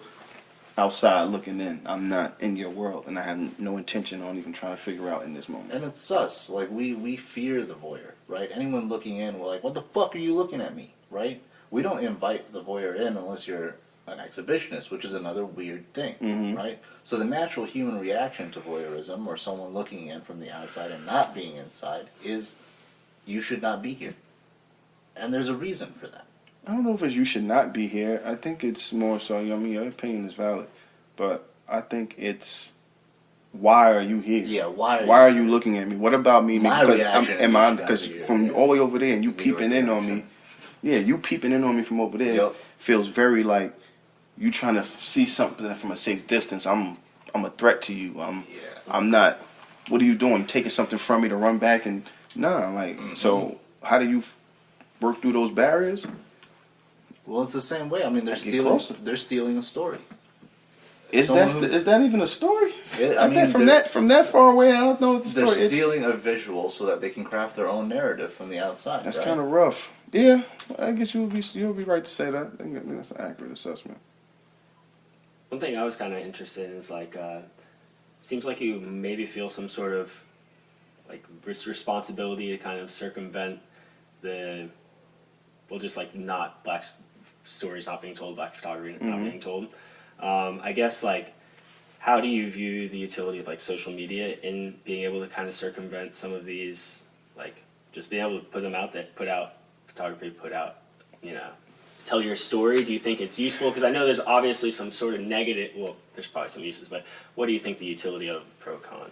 outside looking in. I'm not in your world, and I have no intention on even trying to figure out in this moment. And it's sus. Like, we fear the voyeur, right? Anyone looking in, we're like, what the fuck are you looking at me, right? We don't invite the voyeur in unless you're an exhibitionist, which is another weird thing, right? So the natural human reaction to voyeurism, or someone looking in from the outside and not being inside, is you should not be here. And there's a reason for that. I don't know if it's you should not be here. I think it's more so, I mean, your opinion is valid, but I think it's, why are you here? Yeah, why are you looking at me? What about me? My reaction is Because you from here. all the way over there and you Your peeping in on me, reaction. yeah, you peeping in on me from over there Yep. feels very like you trying to see something from a safe distance. I'm a threat to you. I'm not. What are you doing? Taking something from me to run back and so how do you work through those barriers? Well, it's the same way. I mean, I get closer. they're stealing a story. Is that even a story? I mean, from that far away, I don't know if it's a They're story. stealing a visual so that they can craft their own narrative from the outside. That's right? kind of rough. Yeah, I guess you'll be right to say that. I think that's an accurate assessment. One thing I was kind of interested in is like, seems like you maybe feel some sort of like responsibility to kind of circumvent just like not black stories not being told, black photography not being told. I guess like, how do you view the utility of like social media in being able to kind of circumvent some of these, like just being able to put them out there, put out photography, tell your story? Do you think it's useful? Because I know there's obviously some sort of negative, well, there's probably some uses, but what do you think the utility of pro-con?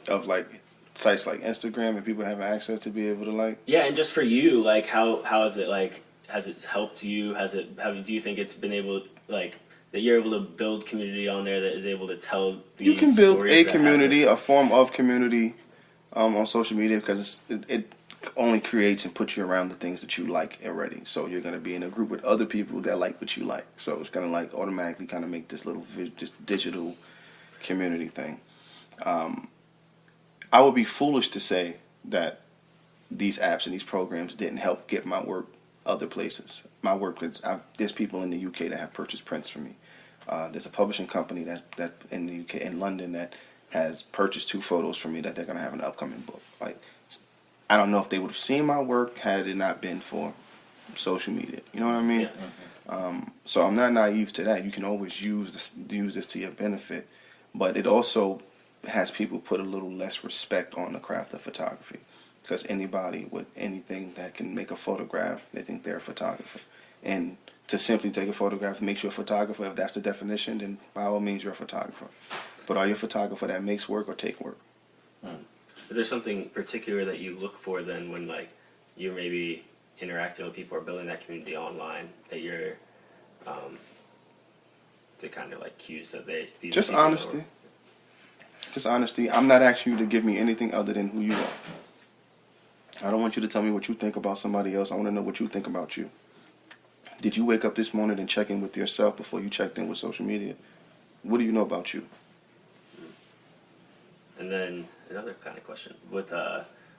Of like sites like Instagram and people having access to be able to like. Yeah, and just for you, like how is it like? Has it helped you? Do you think it's been able that you're able to build community on there that is able to tell these You can build stories a that community, a form of community, on social media because it only creates and puts you around the things that you like already. So you're going to be in a group with other people that like what you like. So it's going to like automatically kind of make this little just digital community thing. I would be foolish to say that these apps and these programs didn't help get my work other places. My work, there's people in the UK that have purchased prints from me. There's a publishing company that in the UK, in London, that has purchased 2 photos from me that they're going to have an upcoming book. Like, I don't know if they would have seen my work had it not been for social media. You know what I mean? Yeah. So I'm not naive to that. You can always use this to your benefit, but it also has people put a little less respect on the craft of photography. Because anybody with anything that can make a photograph, they think they're a photographer. And to simply take a photograph makes you a photographer. If that's the definition, then by all means you're a photographer. But are you a photographer that makes work or take work? Is there something particular that you look for then when like you're maybe interacting with people or building that community online that you're to kind of like cues that these just people honesty. Just honesty. I'm not asking you to give me anything other than who you are. I don't want you to tell me what you think about somebody else. I want to know what you think about you. Did you wake up this morning and check in with yourself before you checked in with social media? What do you know about you? And then another kind of question with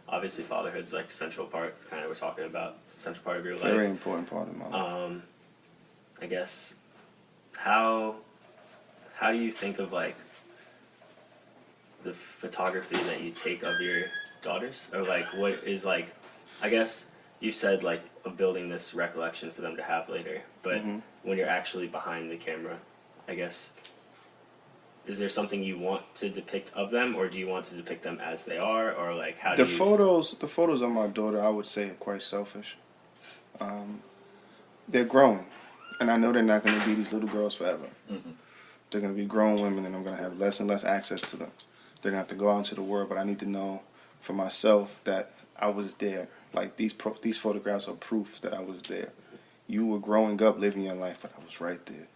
obviously fatherhood's like central part. Kind of we're talking about central part of your life. Very important part of my life. I guess how do you think of like the photography that you take of your daughters, or like what is like, I guess you said like of building this recollection for them to have later, but when you're actually behind the camera, I guess, is there something you want to depict of them, or do you want to depict them as they are, or like how do you... The photos of my daughter, I would say, are quite selfish. They're growing, and I know they're not going to be these little girls forever. They're going to be grown women, and I'm going to have less and less access to them. They're going to have to go out into the world, but I need to know for myself that I was there. Like these photographs are proof that I was there. You were growing up, living your life, but I was right there.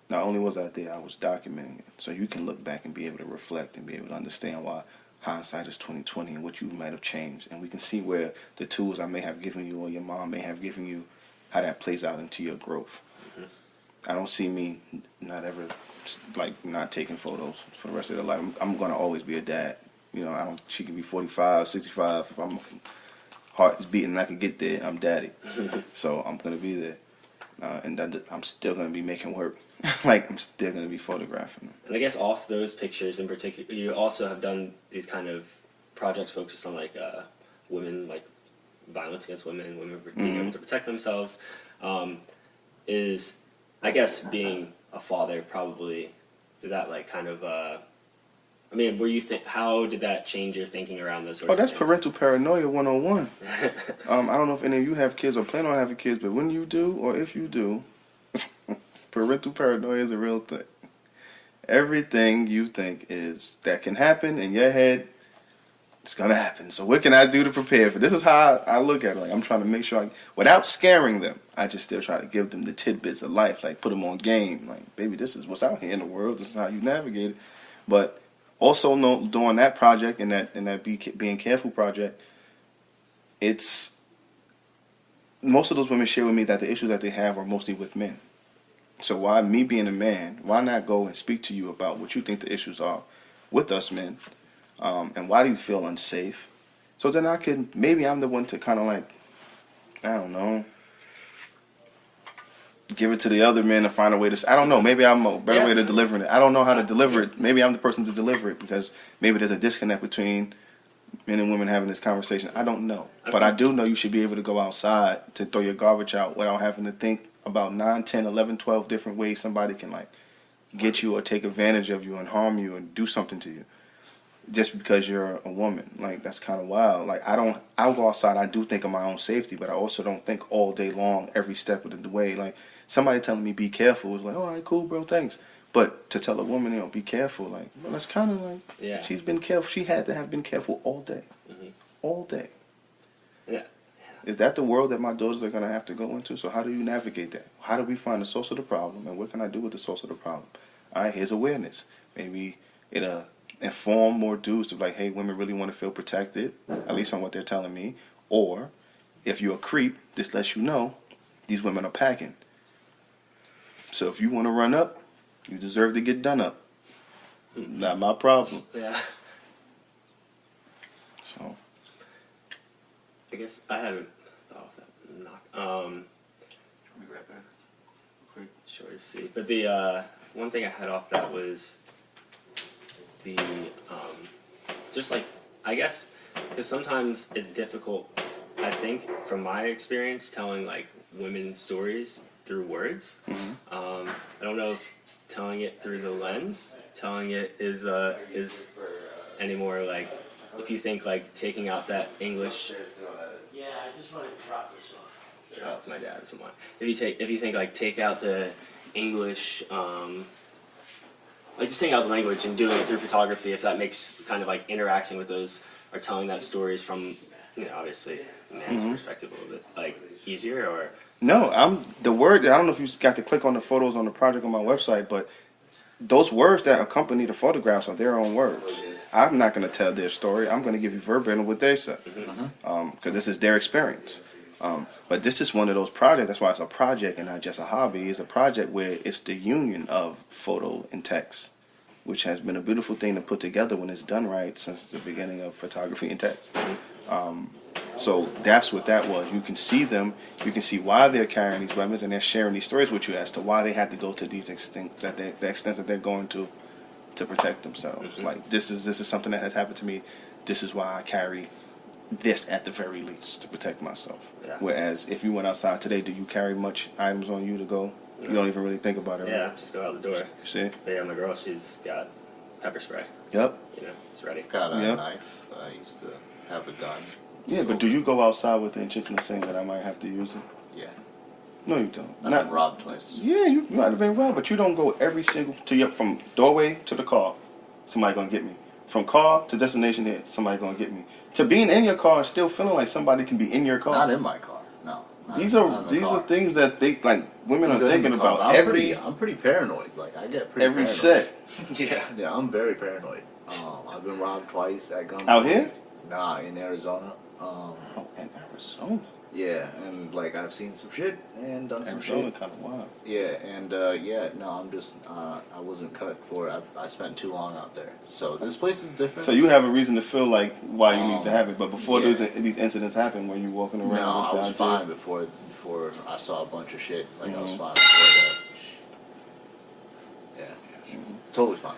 Not only was I there, I was documenting it. So you can look back and be able to reflect and be able to understand why hindsight is 20/20 and what you might have changed. And we can see where the tools I may have given you or your mom may have given you, how that plays out into your growth. I don't see me not ever not taking photos for the rest of their life. I'm going to always be a dad. You know, she can be 45, 65. If I'm heart is beating and I can get there, I'm daddy. So I'm going to be there. And I'm still going to be making work. I'm still going to be photographing them. And I guess off those pictures in particular, you also have done these kind of projects focused on women, like violence against women and women being able to protect themselves. Is, I guess, being a father probably, did that how did that change your thinking around those sorts of that's things? parental paranoia 101. I don't know if any of you have kids or plan on having kids, but when you do, or if you do, parental paranoia is a real thing. Everything you think that can happen in your head, it's going to happen. So what can I do to prepare for this? Is how I look at it. I'm trying to make sure, without scaring them, I just still try to give them the tidbits of life, put them on game. Baby, this is what's out here in the world. This is how you navigate it. But also doing that project and that being careful project, it's most of those women share with me that the issues that they have are mostly with men. So why, me being a man, why not go and speak to you about what you think the issues are with us men, and why do you feel unsafe? So then I could, maybe I'm the one to kind of like, I don't know, give it to the other men and find a way to, I don't know, maybe I'm a better way to deliver it. I don't know how to deliver it. Maybe I'm the person to deliver it because maybe there's a disconnect between men and women having this conversation. I don't know. But I do know you should be able to go outside to throw your garbage out without having to think about 9, 10, 11, 12 different ways somebody can like get you or take advantage of you and harm you and do something to you just because you're a woman. Like, that's kind of wild. Like, I'll go outside. I do think of my own safety, but I also don't think all day long, every step of the way. Like, somebody telling me be careful is like, all right, cool, bro, thanks. But to tell a woman, you know, be careful, like, well, that's kind of like, she's been careful. She had to have been careful all day. All day. Yeah. Is that the world that my daughters are going to have to go into? So how do you navigate that? How do we find the source of the problem, and what can I do with the source of the problem? All right, here's awareness. Maybe it'll inform more dudes to be like, hey, women really want to feel protected, at least on what they're telling me. Or if you're a creep, this lets you know these women are packing. So if you want to run up, you deserve to get done up. Not my problem. Yeah. So I guess I haven't thought of that knock. I'll be right back. Quick. Sure to see. But the one thing I had off that was the just like, I guess, because sometimes it's difficult, I think, from my experience, telling like women's stories through words. I don't know if telling it through the lens, telling it is anymore like, if you think like taking out that English. Yeah, I just want to drop this off. Oh, it's my dad or someone. If you think like take out the English, like just taking out the language and doing it through photography, if that makes kind of like interacting with those or telling that stories from, you know, obviously a man's perspective a little bit like easier or. no, I don't know if you got to click on the photos on the project on my website, but those words that accompany the photographs are their own words. I'm not going to tell their story. I'm going to give you verbatim what they said, because this is their experience. But this is one of those projects. That's why it's a project and not just a hobby. It's a project where it's the union of photo and text, which has been a beautiful thing to put together when it's done right since the beginning of photography and text. So that's what that was. You can see them. You can see why they're carrying these weapons, and they're sharing these stories with you as to why they had to go to these the extent that they're going to protect themselves. Like, this is something that has happened to me. This is why I carry this at the very least to protect myself. Yeah. Whereas if you went outside today, do you carry much items on you to go? You don't even really think about it. Yeah, Right? just go out the door. You see? But yeah, my girl, she's got pepper spray. Yep. You know, it's ready. Got a Yep. knife. I used to have a gun. Yeah, but do you go outside with the intention of saying that I might have to use it? Yeah. No, you don't. I've been robbed twice. Yeah, you might have been robbed, but you don't go every single from doorway to the car. Somebody gonna get me. From car to destination here, somebody gonna get me. To being in your car and still feeling like somebody can be in your car. Not in my car. No. These are things that they like women are thinking about I'm pretty paranoid. Like, I get pretty every paranoid. set. Yeah, I'm very paranoid. I've been robbed twice at gunpoint. Out here? Nah, in Arizona. Oh, in Arizona. Yeah, and like I've seen some shit and done some Arizona shit. kind of wild. Yeah, and I'm just I wasn't cut for it. I spent too long out there. So this place is different. So you have a reason to feel like why you need to have it, but before yeah. these incidents happen, were you walking around? No, with the I was idea? fine before I saw a bunch of shit. Like I was fine before that. Yeah, totally fine.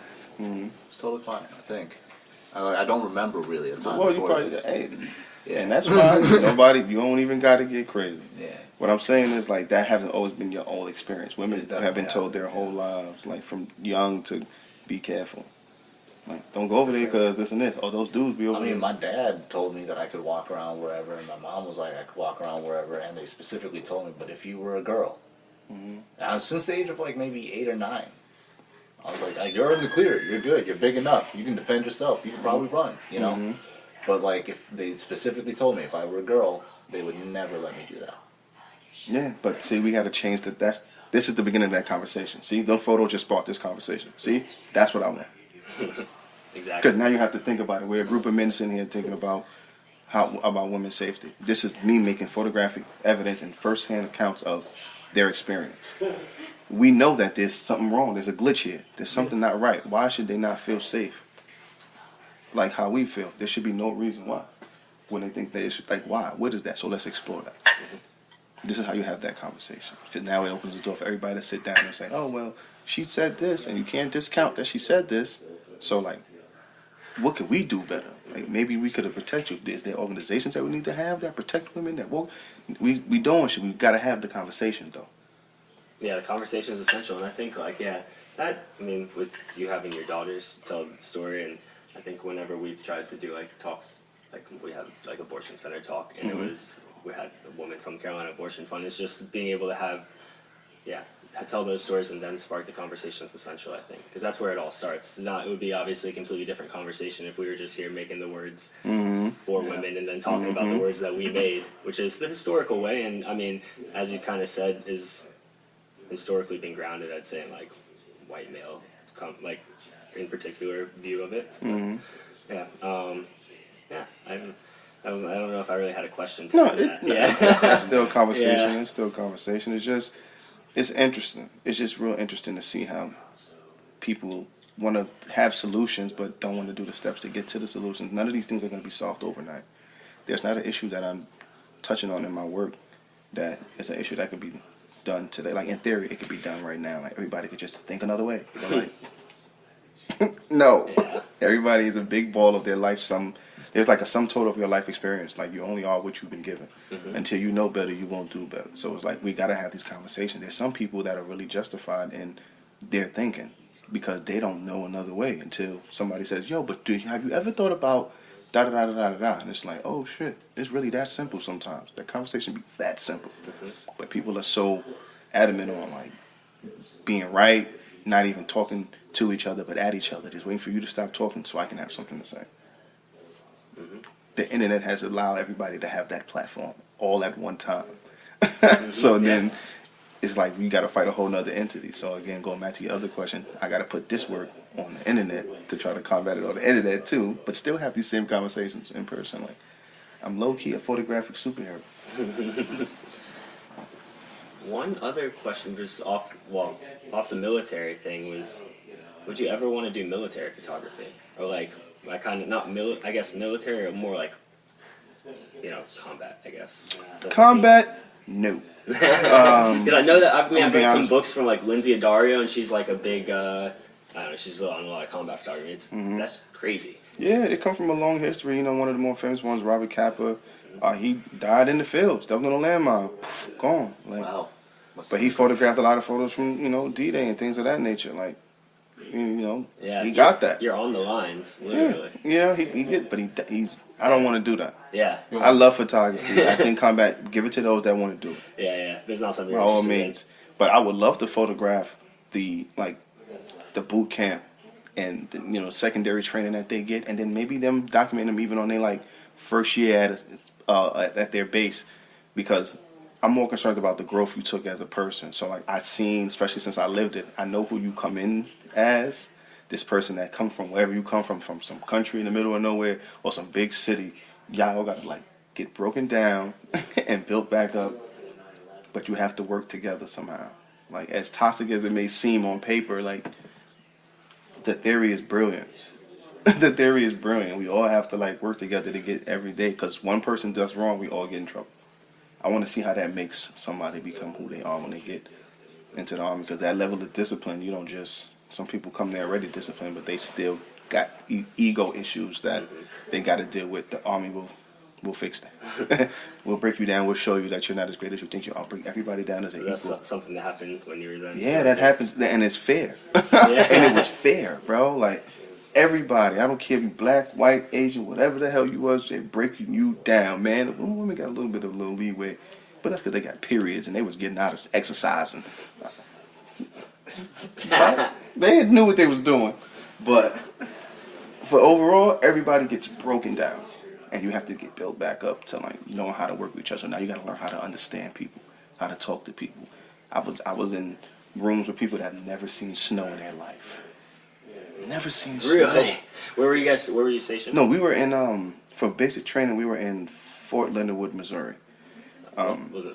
It's totally fine. I think. I don't remember really a time. Well, you before probably, this. hey, Yeah. and that's fine. Nobody, you don't even got to get crazy. Yeah. What I'm saying is, like, that hasn't always been your own experience. Women It have been definitely told their whole lives, like, from young to be careful. Like, don't go over there because this and this. Oh, those dudes be over I there. mean, my dad told me that I could walk around wherever, and my mom was like, I could walk around wherever, and they specifically told me, but if you were a girl, since the age of like maybe 8 or 9, I was like, you're in the clear, you're good, you're big enough, you can defend yourself, you can probably run, you know? But like, if they specifically told me if I were a girl, they would never let me do that. Yeah, but see, we got to change that. This is the beginning of that conversation. See, the photo just sparked this conversation. See, that's what I want. Exactly. Because now you have to think about it. We're a group of men sitting here thinking about about women's safety. This is me making photographic evidence and first-hand accounts of their experience. We know that there's something wrong. There's a glitch here. There's something not right. Why should they not feel safe? Like how we feel. There should be no reason why. When they think they should, like, why? What is that? So let's explore that. This is how you have that conversation. Because now it opens the door for everybody to sit down and say, oh, well, she said this, and you can't discount that she said this. So, like, what could we do better? Like, maybe we could have protected you. Is there organizations that we need to have that protect women? That we doing shit. We've got to have the conversation, though. Yeah, the conversation is essential, and I think, like, with you having your daughters tell the story, and I think whenever we've tried to do, like, talks, like, we have, like, abortion center talk, and we had a woman from Carolina Abortion Fund. It's just being able to have, tell those stories and then spark the conversation is essential, I think, because that's where it all starts. It would be obviously a completely different conversation if we were just here making the words for women and then talking about the words that we made, which is the historical way, and, I mean, as you kind of said, is historically been grounded, I'd say, in, like, white male, like, in particular view of it. I don't know if I really had a question. That's still a conversation. It's still a conversation. It's interesting. It's just real interesting to see how people want to have solutions but don't want to do the steps to get to the solutions. None of these things are going to be solved overnight. There's not an issue that I'm touching on in my work that is an issue that could be done today. Like, in theory, it could be done right now. Like, everybody could just think another way. But, like, no. Everybody is a big ball of their life. There's like a sum total of your life experience. Like, you only are what you've been given. Until you know better, you won't do better. So it's like, we got to have these conversations. There's some people that are really justified in their thinking because they don't know another way until somebody says, yo, but have you ever thought about da-da-da-da-da-da? And it's like, oh, shit. It's really that simple sometimes. That conversation be that simple. But people are so adamant on, like, being right, not even talking to each other, but at each other. Just waiting for you to stop talking so I can have something to say. The internet has allowed everybody to have that platform all at one time. So then it's like you got to fight a whole nother entity. So again, going back to your other question, I got to put this work on the internet to try to combat it on the internet too, but still have these same conversations in person. Like, I'm low-key a photographic superhero. One other question, just off the military thing, was, would you ever want to do military photography? Or, like kind of I guess military, or more like, combat, I guess. Combat? No. Because I know that, I've read some books from, like, Lindsay Addario, and she's, like, a big, I don't know, she's on a lot of combat photography. That's crazy. Yeah, it comes from a long history. One of the more famous ones, Robert Capa, he died in the field, stepped on a landmine, gone. Like, wow. But he photographed a lot of photos from, D-Day and things of that nature. Like, he got that. You're on the lines, literally. Yeah, he did, but he's. I don't want to do that. Yeah. I love photography. I think combat, give it to those that want to do it. Yeah. There's not something. By all means, but I would love to photograph the boot camp and secondary training that they get, and then maybe them document them even on their, like, first year at their base, because I'm more concerned about the growth you took as a person. So, like, I seen, especially since I lived it, I know who you come in as. This person that come from wherever you come from some country in the middle of nowhere or some big city. Y'all got to, like, get broken down and built back up. But you have to work together somehow. Like, as toxic as it may seem on paper, like, the theory is brilliant. The theory is brilliant. We all have to, like, work together to get every day. Because one person does wrong, we all get in trouble. I want to see how that makes somebody become who they are when they get into the Army. Because that level of discipline, you don't just... Some people come there already disciplined, but they still got ego issues that they got to deal with. The Army will fix that. We'll break you down. We'll show you that you're not as great as you think you are. I'll bring everybody down as an equal. That's something that happened when you were then. Yeah, that happens, and it's fair. And it was fair, bro. Like, everybody, I don't care if you black, white, Asian, whatever the hell you was, they breaking you down, man. Women got a little bit of leeway, but that's because they got periods and they was getting out of exercising. They knew what they was doing, but for overall, everybody gets broken down, and you have to get built back up to, like, knowing how to work with each other. So now you got to learn how to understand people, how to talk to people. I was in rooms with people that had never seen snow in their life. Never seen snow. Really? Where were you stationed? No, we were in for basic training, we were in Fort Leonard Wood, Missouri. Was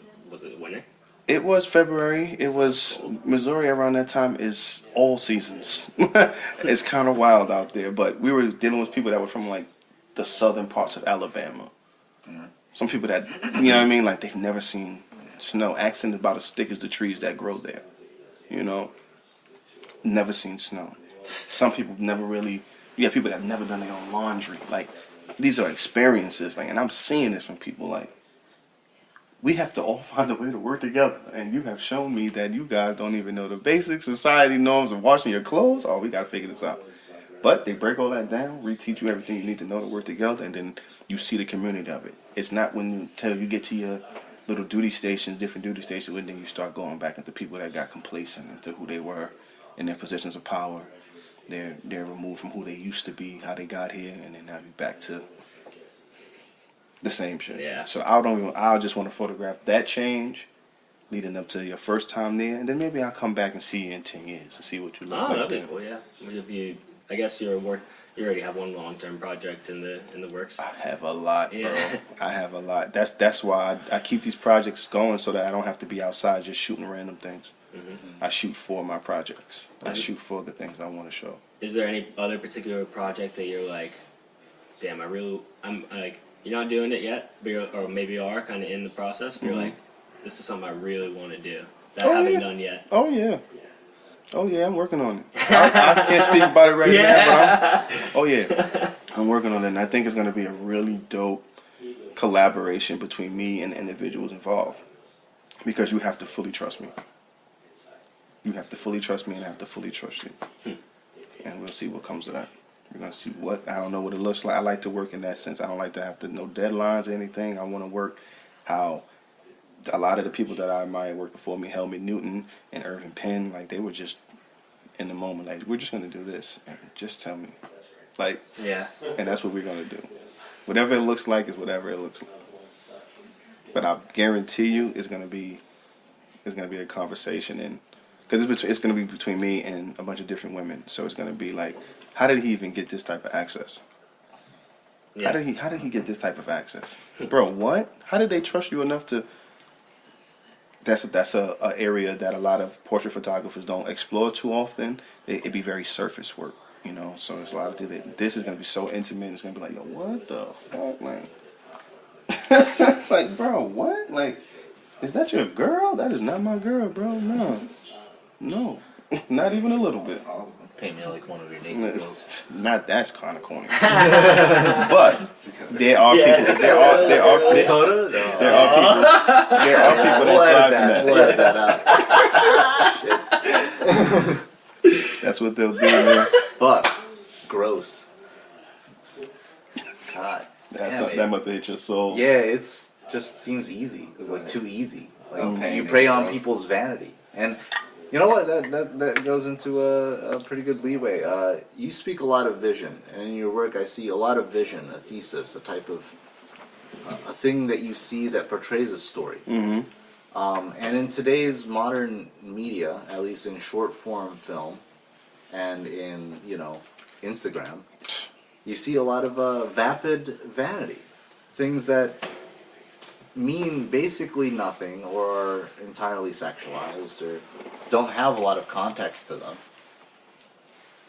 it winter? It was February. It was Missouri around that time is all seasons. It's kind of wild out there, but we were dealing with people that were from like the southern parts of Alabama. Some people that, you know what I mean, like they've never seen snow. Accent is about as thick as the trees that grow there. You know, never seen snow. Some people never really. You have people that have never done their own laundry. Like these are experiences. Like, and I'm seeing this from people like. We have to all find a way to work together. And you have shown me that you guys don't even know the basic society norms of washing your clothes. Oh, we got to figure this out. But they break all that down, reteach you everything you need to know to work together, and then you see the community of it. It's not when you get to your little duty stations, different duty stations, and then you start going back into people that got complacent into who they were in their positions of power. They're removed from who they used to be, how they got here, and then now you're back to the same shit. Yeah. So I just want to photograph that change leading up to your first time there, and then maybe I'll come back and see you in 10 years and see what you look like. That'd be cool. Yeah. I guess you already have one long-term project in the works. I have a lot, bro. Yeah. I have a lot. That's why I keep these projects going so that I don't have to be outside just shooting random things. I shoot for my projects. I shoot for the things I want to show. Is there any other particular project that you're like, damn, I'm like, you're not doing it yet, but or maybe you are kind of in the process, but you're like, this is something I really want to do that I haven't done yet. Oh, yeah. Oh, yeah, I'm working on it. I can't speak about it right now, but I'm working on it, and I think it's going to be a really dope collaboration between me and the individuals involved, because you have to fully trust me. You have to fully trust me, and I have to fully trust you. And we'll see what comes of that. We're going to see I don't know what it looks like. I like to work in that sense. I don't like to have no deadlines or anything. I want to work how a lot of the people that I admire work before me, Helmut Newton and Irving Penn, like they were just in the moment, like, we're just going to do this. And just tell me. Like, yeah. And that's what we're going to do. Whatever it looks like is whatever it looks like. But I guarantee you it's going to be a conversation, and because it's going to be between me and a bunch of different women. So it's going to be like, how did he even get this type of access? Yeah. How did he get this type of access? Bro, what? How did they trust you enough to... That's a area that a lot of portrait photographers don't explore too often. It'd be very surface work, you know? So there's a lot of things that this is going to be so intimate. It's going to be like, yo, what the fuck, like... like, bro, what? Like, is that your girl? That is not my girl, bro. No. Not even a little bit. Paint me like one of your naked girls. Not that's kind of corny. But there are people. There are people that We'll edit that out. That's what they'll do, man. Fuck. Gross. God. That must hit your soul. Yeah, it's just seems easy. It's like too easy. Like Okay, you prey on people's vanity, and you know what? That goes into a pretty good leeway. You speak a lot of vision, and in your work, I see a lot of vision, a thesis, a type of a thing that you see that portrays a story. Mm-hmm. And in today's modern media, at least in short form film, and in Instagram, you see a lot of vapid vanity, things that mean basically nothing or are entirely sexualized or don't have a lot of context to them.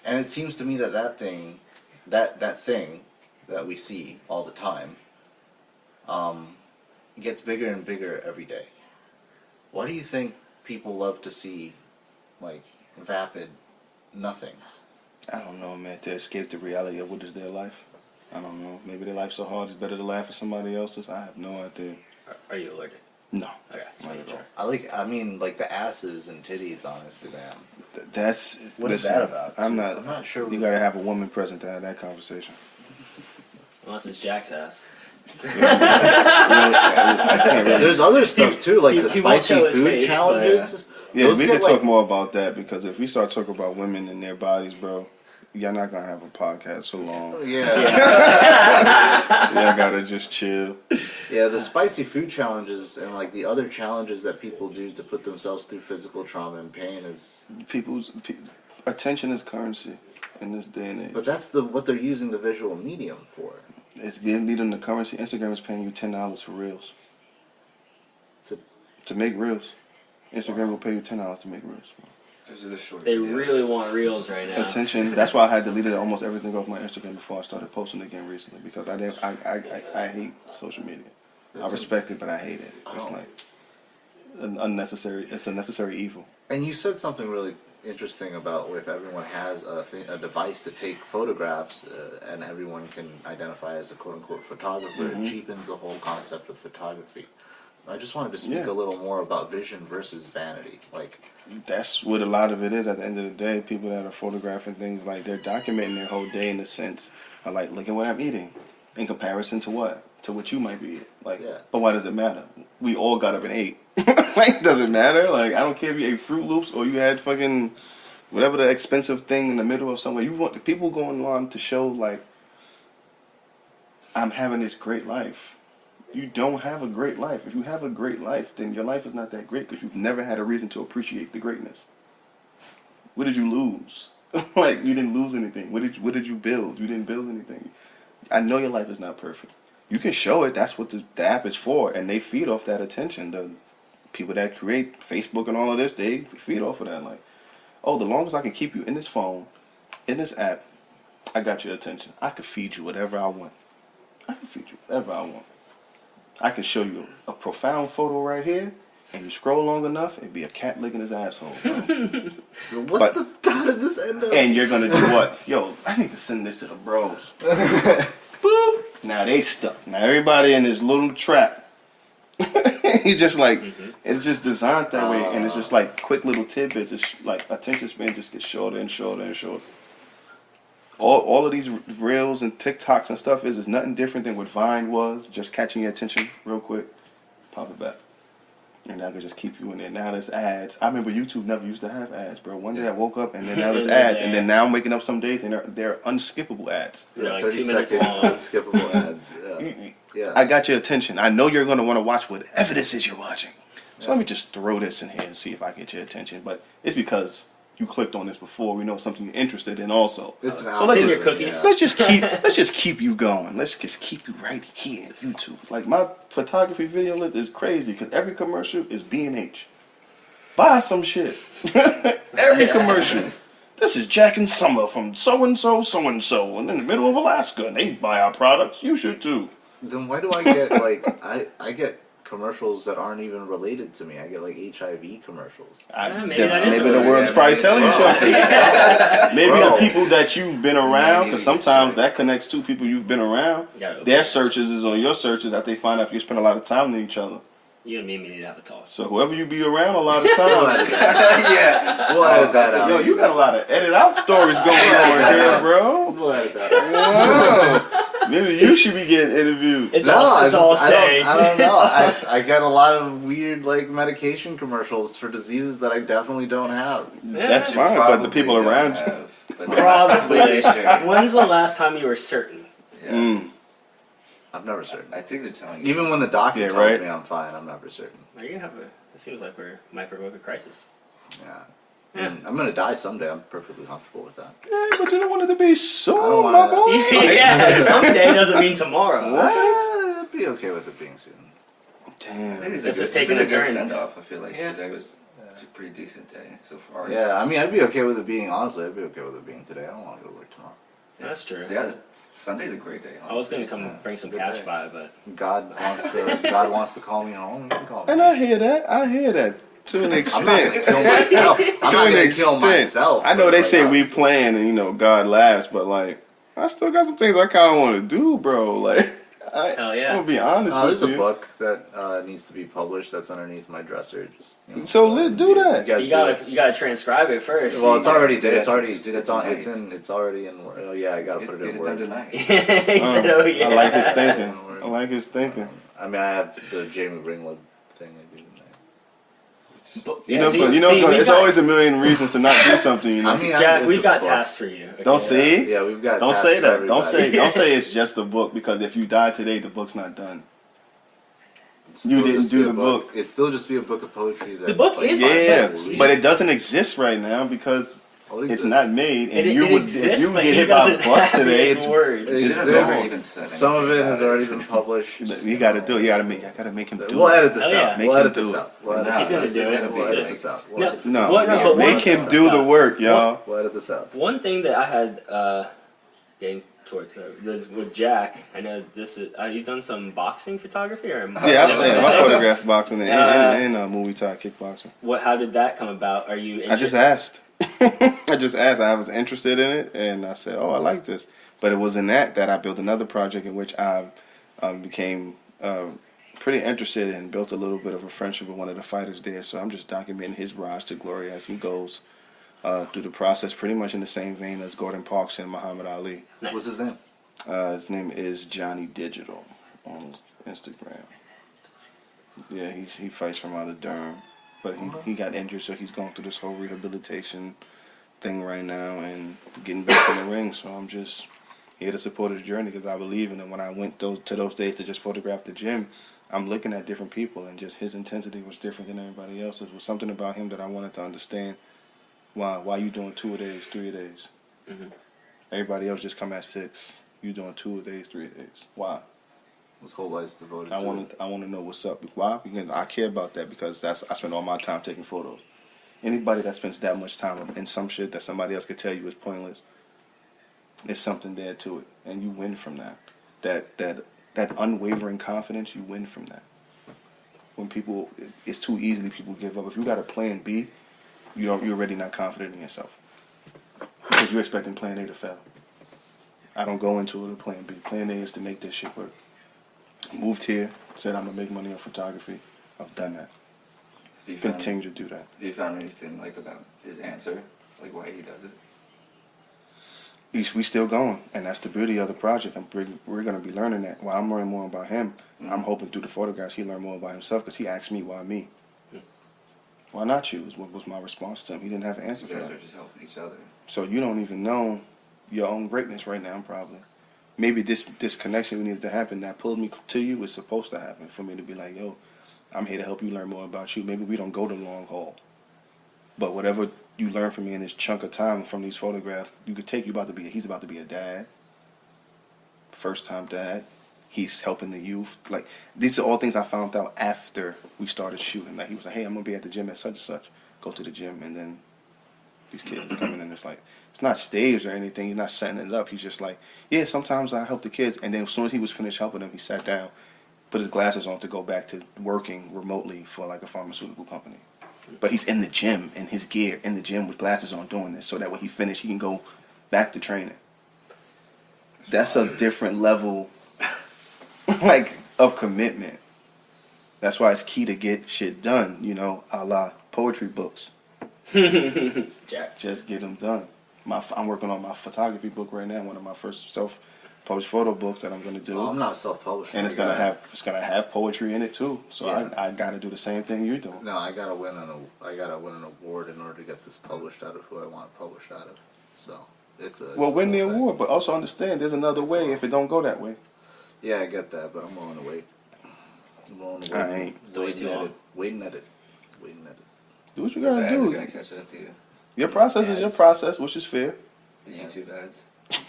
And it seems to me that thing that we see all the time gets bigger and bigger every day. Why do you think people love to see like vapid nothings? I don't know, man. To escape the reality of what is their life. I don't know. Maybe their life's so hard it's better to laugh at somebody else's. I have no idea. Are you allergic? No. Okay. Not at all. I mean like the asses and titties on Instagram. That's What is listen, that about? I'm I'm not sure. You gotta have a woman present to have that conversation. Unless it's Jack's ass. I can't really. There's other stuff too, like the he won't spicy show his food face, challenges. Yeah, Those we get, could talk more about that, because if we start talking about women and their bodies, bro, y'all not gonna have a podcast for long. Yeah, Y'all gotta just chill. yeah. The spicy food challenges and like the other challenges that people do to put themselves through physical trauma and pain is. Attention is currency in this day and age. But that's what they're using the visual medium for. It's giving them the currency. Instagram is paying you $10 for reels. To make reels. Instagram will pay you $10 to make reels. Those are the short They videos. really want reels right now. Attention. That's why I had deleted almost everything off my Instagram before I started posting again recently, because I hate social media. I respect it, but I hate it. It's like an unnecessary. It's a necessary evil. And you said something really interesting about if everyone has a device to take photographs and everyone can identify as a quote-unquote photographer, it cheapens the whole concept of photography. I just wanted to speak a little more about vision versus vanity. Like, that's what a lot of it is. At the end of the day, people that are photographing things, like, they're documenting their whole day in a sense of, like, look at what I'm eating in comparison to what? To what you might be eating. Like, but why does it matter? We all got up and ate. Like, does it matter? Like, I don't care if you ate Fruit Loops or you had fucking whatever the expensive thing in the middle of somewhere. You want the people going on to show, like, I'm having this great life. You don't have a great life. If you have a great life, then your life is not that great because you've never had a reason to appreciate the greatness. What did you lose? Like, you didn't lose anything. What did you build? You didn't build anything. I know your life is not perfect. You can show it. That's what the app is for, and they feed off that attention. The people that create Facebook and all of this, they feed off of that. Like, oh, the longest I can keep you in this phone, in this app, I got your attention. I can feed you whatever I want. I can feed you whatever I want. I can show you a profound photo right here, and you scroll long enough, it'd be a cat licking his asshole. How did this end up? And you're gonna do what? Yo, I need to send this to the bros. Boop. Now they stuck. Now everybody in this little trap. You just like, it's just designed that way, and it's just like quick little tidbits. It's like attention span just gets shorter and shorter and shorter. All of these reels and TikToks and stuff is nothing different than what Vine was, just catching your attention real quick, pop it back. And that could just keep you in there. Now there's ads. I remember YouTube never used to have ads, bro. One day I woke up and then now there's ads. And then now I'm waking up some days and they're unskippable ads. Yeah, like 30 2 minutes second long. unskippable ads. Yeah. I got your attention. I know you're going to want to watch whatever this is you're watching. So let me just throw this in here and see if I get your attention. But it's because you clicked on this before. We know something you're interested in also. It's an So let's in just, your cookies. let's just keep you going. Let's just keep you right here, YouTube. Like, my photography video list is crazy because every commercial is B&H. Buy some shit. Every commercial. This is Jack and Summer from so-and-so, so-and-so, and in the middle of Alaska, and they buy our products. You should too. Then why do I get, like, I get commercials that aren't even related to me? I get, like, HIV commercials. Maybe that is Maybe what the it world's is. probably telling you something. Maybe Bro. the people that you've been around, because Yeah, sometimes that connects to people you've been around. Yeah. Their searches is on your searches that they find out if you spend a lot of time with each other. You and me need to have a talk. So whoever you be around a lot of time, Yeah. We'll edit that out. yo, you got a lot of edit out stories going on here, bro. We'll edit that out. Wow. Maybe you should be getting interviewed. It's all staying. I don't know. I get a lot of weird, like, medication commercials for diseases that I definitely don't have. That's You fine, but the probably people don't around you. have, but Probably. they should. When's the last time you were certain? Yeah. I'm never certain. I think they're telling you. Even when the doctor Yeah, tells right. me I'm fine, I'm never certain. Are you gonna have a? It seems like we might provoke a crisis. Yeah. Yeah. I'm gonna die someday. I'm perfectly comfortable with that. Yeah, but you don't want it to be I soon, don't my wanna- boy. Yeah, someday doesn't mean tomorrow. I'd be okay with it being soon. I Damn. think This is taking a a good turn. send off. I feel like Yeah. today was a pretty decent day so far. Yeah, I mean, I'd be okay with it being, honestly, I'd be okay with it being today. I don't want to go to work tomorrow. That's true. Yeah, Sunday's a great day. I was gonna honestly. come bring some Good cash day. by, but God wants to call me home. He can call me And home. I hear that to an I'm not extent. gonna kill myself. I'm To not an gonna kill extent. myself. I know but, they like, say we obviously. playing and God laughs, but like I still got some things I kind of want to do, bro. Like Hell yeah. I'm gonna be honest There's with a you. book that needs to be published that's underneath my dresser. Just So let's do that. guys you do it. gotta transcribe it first. Well, it's already Yeah, it's already just do that it's on tonight. it's already in. Oh yeah, I gotta Get, put it get in it done Word. tonight. he said, "Oh yeah." I like his thinking. I like his thinking. I mean, I have the Jamie Ringwood thing I do tonight. You know, it's always a million reasons to not do something. You know. I mean, Jack, it's we've a got book. tasks for you. Don't Okay. see. Yeah, we've got. Don't tasks say for that. Don't everybody. say. Don't say it's just a book because if you die today, the book's not done. It's You still didn't just do be a the book. It's still just be a book of poetry. That, The book like, is like, Yeah, released. but it doesn't exist right now because Oh, It's not made, and It you would exists, if you but get he hit by a doesn't bus have today. it in It's words. It Should've never even exists. said Some of anything it has about already been published. you got to do it. You got to make. I got to make him do We'll it. edit this Oh, yeah. out. Make We'll him edit do this it. out. We'll edit Nah, this out. He's gonna do it. We'll It's edit like- this out. We'll No, edit this No, out. What? No, but make what- him do the work, y'all. We'll edit this out. One thing that I had getting towards was with Jack. I know this is. You've done some boxing photography, or Yeah, I photographed boxing and movie tie kickboxing. What? How did that come about? Are you? I just asked. I just asked. I was interested in it, and I said, "Oh, I like this." But it was in that I built another project in which I became pretty interested and built a little bit of a friendship with one of the fighters there. So I'm just documenting his rise to glory as he goes through the process, pretty much in the same vein as Gordon Parks and Muhammad Ali. Nice. What's his name? His name is Johnny Digital on Instagram. Yeah, he fights from out of Durham, but he got injured, so he's going through this whole rehabilitation thing right now and getting back in the ring. So I'm just here to support his journey because I believe in it. When I went to those days to just photograph the gym, I'm looking at different people, and just his intensity was different than everybody else's. There was something about him that I wanted to understand. Why you doing 2 a days, 3 a days? Mhm. Everybody else just come at 6. You doing 2 a days, 3 a days? Why? His whole life's devoted I to want it. to know what's up. Why? Because I care about that because I spend all my time taking photos. Anybody that spends that much time in some shit that somebody else could tell you is pointless, there's something there to it, and you win from that. That unwavering confidence, you win from that. When people, it's too easily people give up. If you got a plan B, you're already not confident in yourself because you're expecting plan A to fail. I don't go into it with plan B. Plan A is to make this shit work. Moved here, said I'm gonna make money on photography. I've done that. Have you found- Continue to do that. Have you found anything like about his answer, like why he does it? We still going, and that's the beauty of the project. We're gonna be learning that. While I'm learning more about him, I'm hoping through the photographs he learn more about himself because he asked me why me. Why not you? Is what was my response to him. He didn't have an answer You for guys that. are just helping each other. So you don't even know your own greatness right now, probably. Maybe this connection we needed to happen that pulled me to you is supposed to happen for me to be like, yo, I'm here to help you learn more about you. Maybe we don't go the long haul, but whatever you learn from me in this chunk of time from these photographs, you could take. He's about to be a dad, first time dad. He's helping the youth. Like these are all things I found out after we started shooting. Like he was like, hey, I'm gonna be at the gym at such and such. Go to the gym, and then these kids are coming in. It's like it's not staged or anything. He's not setting it up. He's just like, yeah, sometimes I help the kids. And then as soon as he was finished helping them, he sat down, put his glasses on to go back to working remotely for like a pharmaceutical company. But he's in the gym, in his gear, in the gym with glasses on doing this, so that when he finished, he can go back to training. That's a different level, like, of commitment. That's why it's key to get shit done, a la poetry books. Jack. Just get them done. I'm working on my photography book right now, one of my first self-published photo books that I'm going to do. Oh, I'm not self-publishing. And it's gonna have poetry in it too. So Yeah. I gotta do the same thing you're doing. No, I gotta win an award in order to get this published out of who I want it published out of. So it's a Well, it's a win the whole thing. award, but also understand there's another way if it don't go that way. Yeah, I get that, but I'm willing to wait. I'm willing to wait. I ain't. Wait Too and long. edit. Wait and edit. Wait and edit. Do what you So gotta ads are do. gonna catch up to you. Your process is your process, which is fair. The YouTube ads.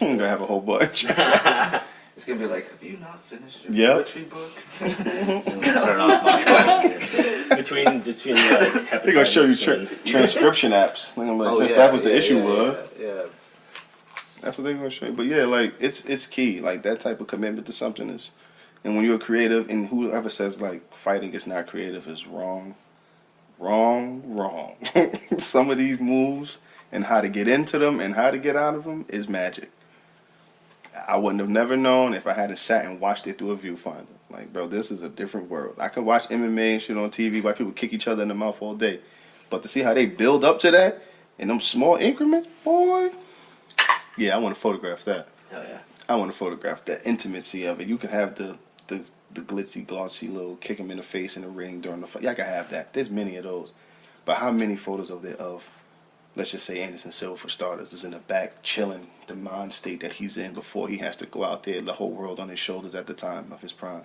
I'm gonna have a whole bunch. It's gonna be like, have you not finished your Yep. poetry book? Turn off my phone. between They're gonna show you transcription apps. They're gonna be like, Oh, since yeah, that was the yeah, issue yeah, was. Yeah. That's what they're gonna show you. But yeah, like it's key. Like that type of commitment to something is, and when you're creative, and whoever says like fighting is not creative is wrong. Some of these moves and how to get into them and how to get out of them is magic. I wouldn't have never known if I hadn't sat and watched it through a viewfinder. Like, bro, this is a different world. I can watch MMA and shit on TV, watch people kick each other in the mouth all day. But to see how they build up to that in them small increments, boy, yeah, I want to photograph that. Hell yeah. I want to photograph that intimacy of it. You can have the glitzy, glossy little kick him in the face in the ring during the fight. Yeah, I can have that. There's many of those. But how many photos of let's just say Anderson Silva for starters is in the back chilling, the mind state that he's in before he has to go out there, the whole world on his shoulders at the time of his prime.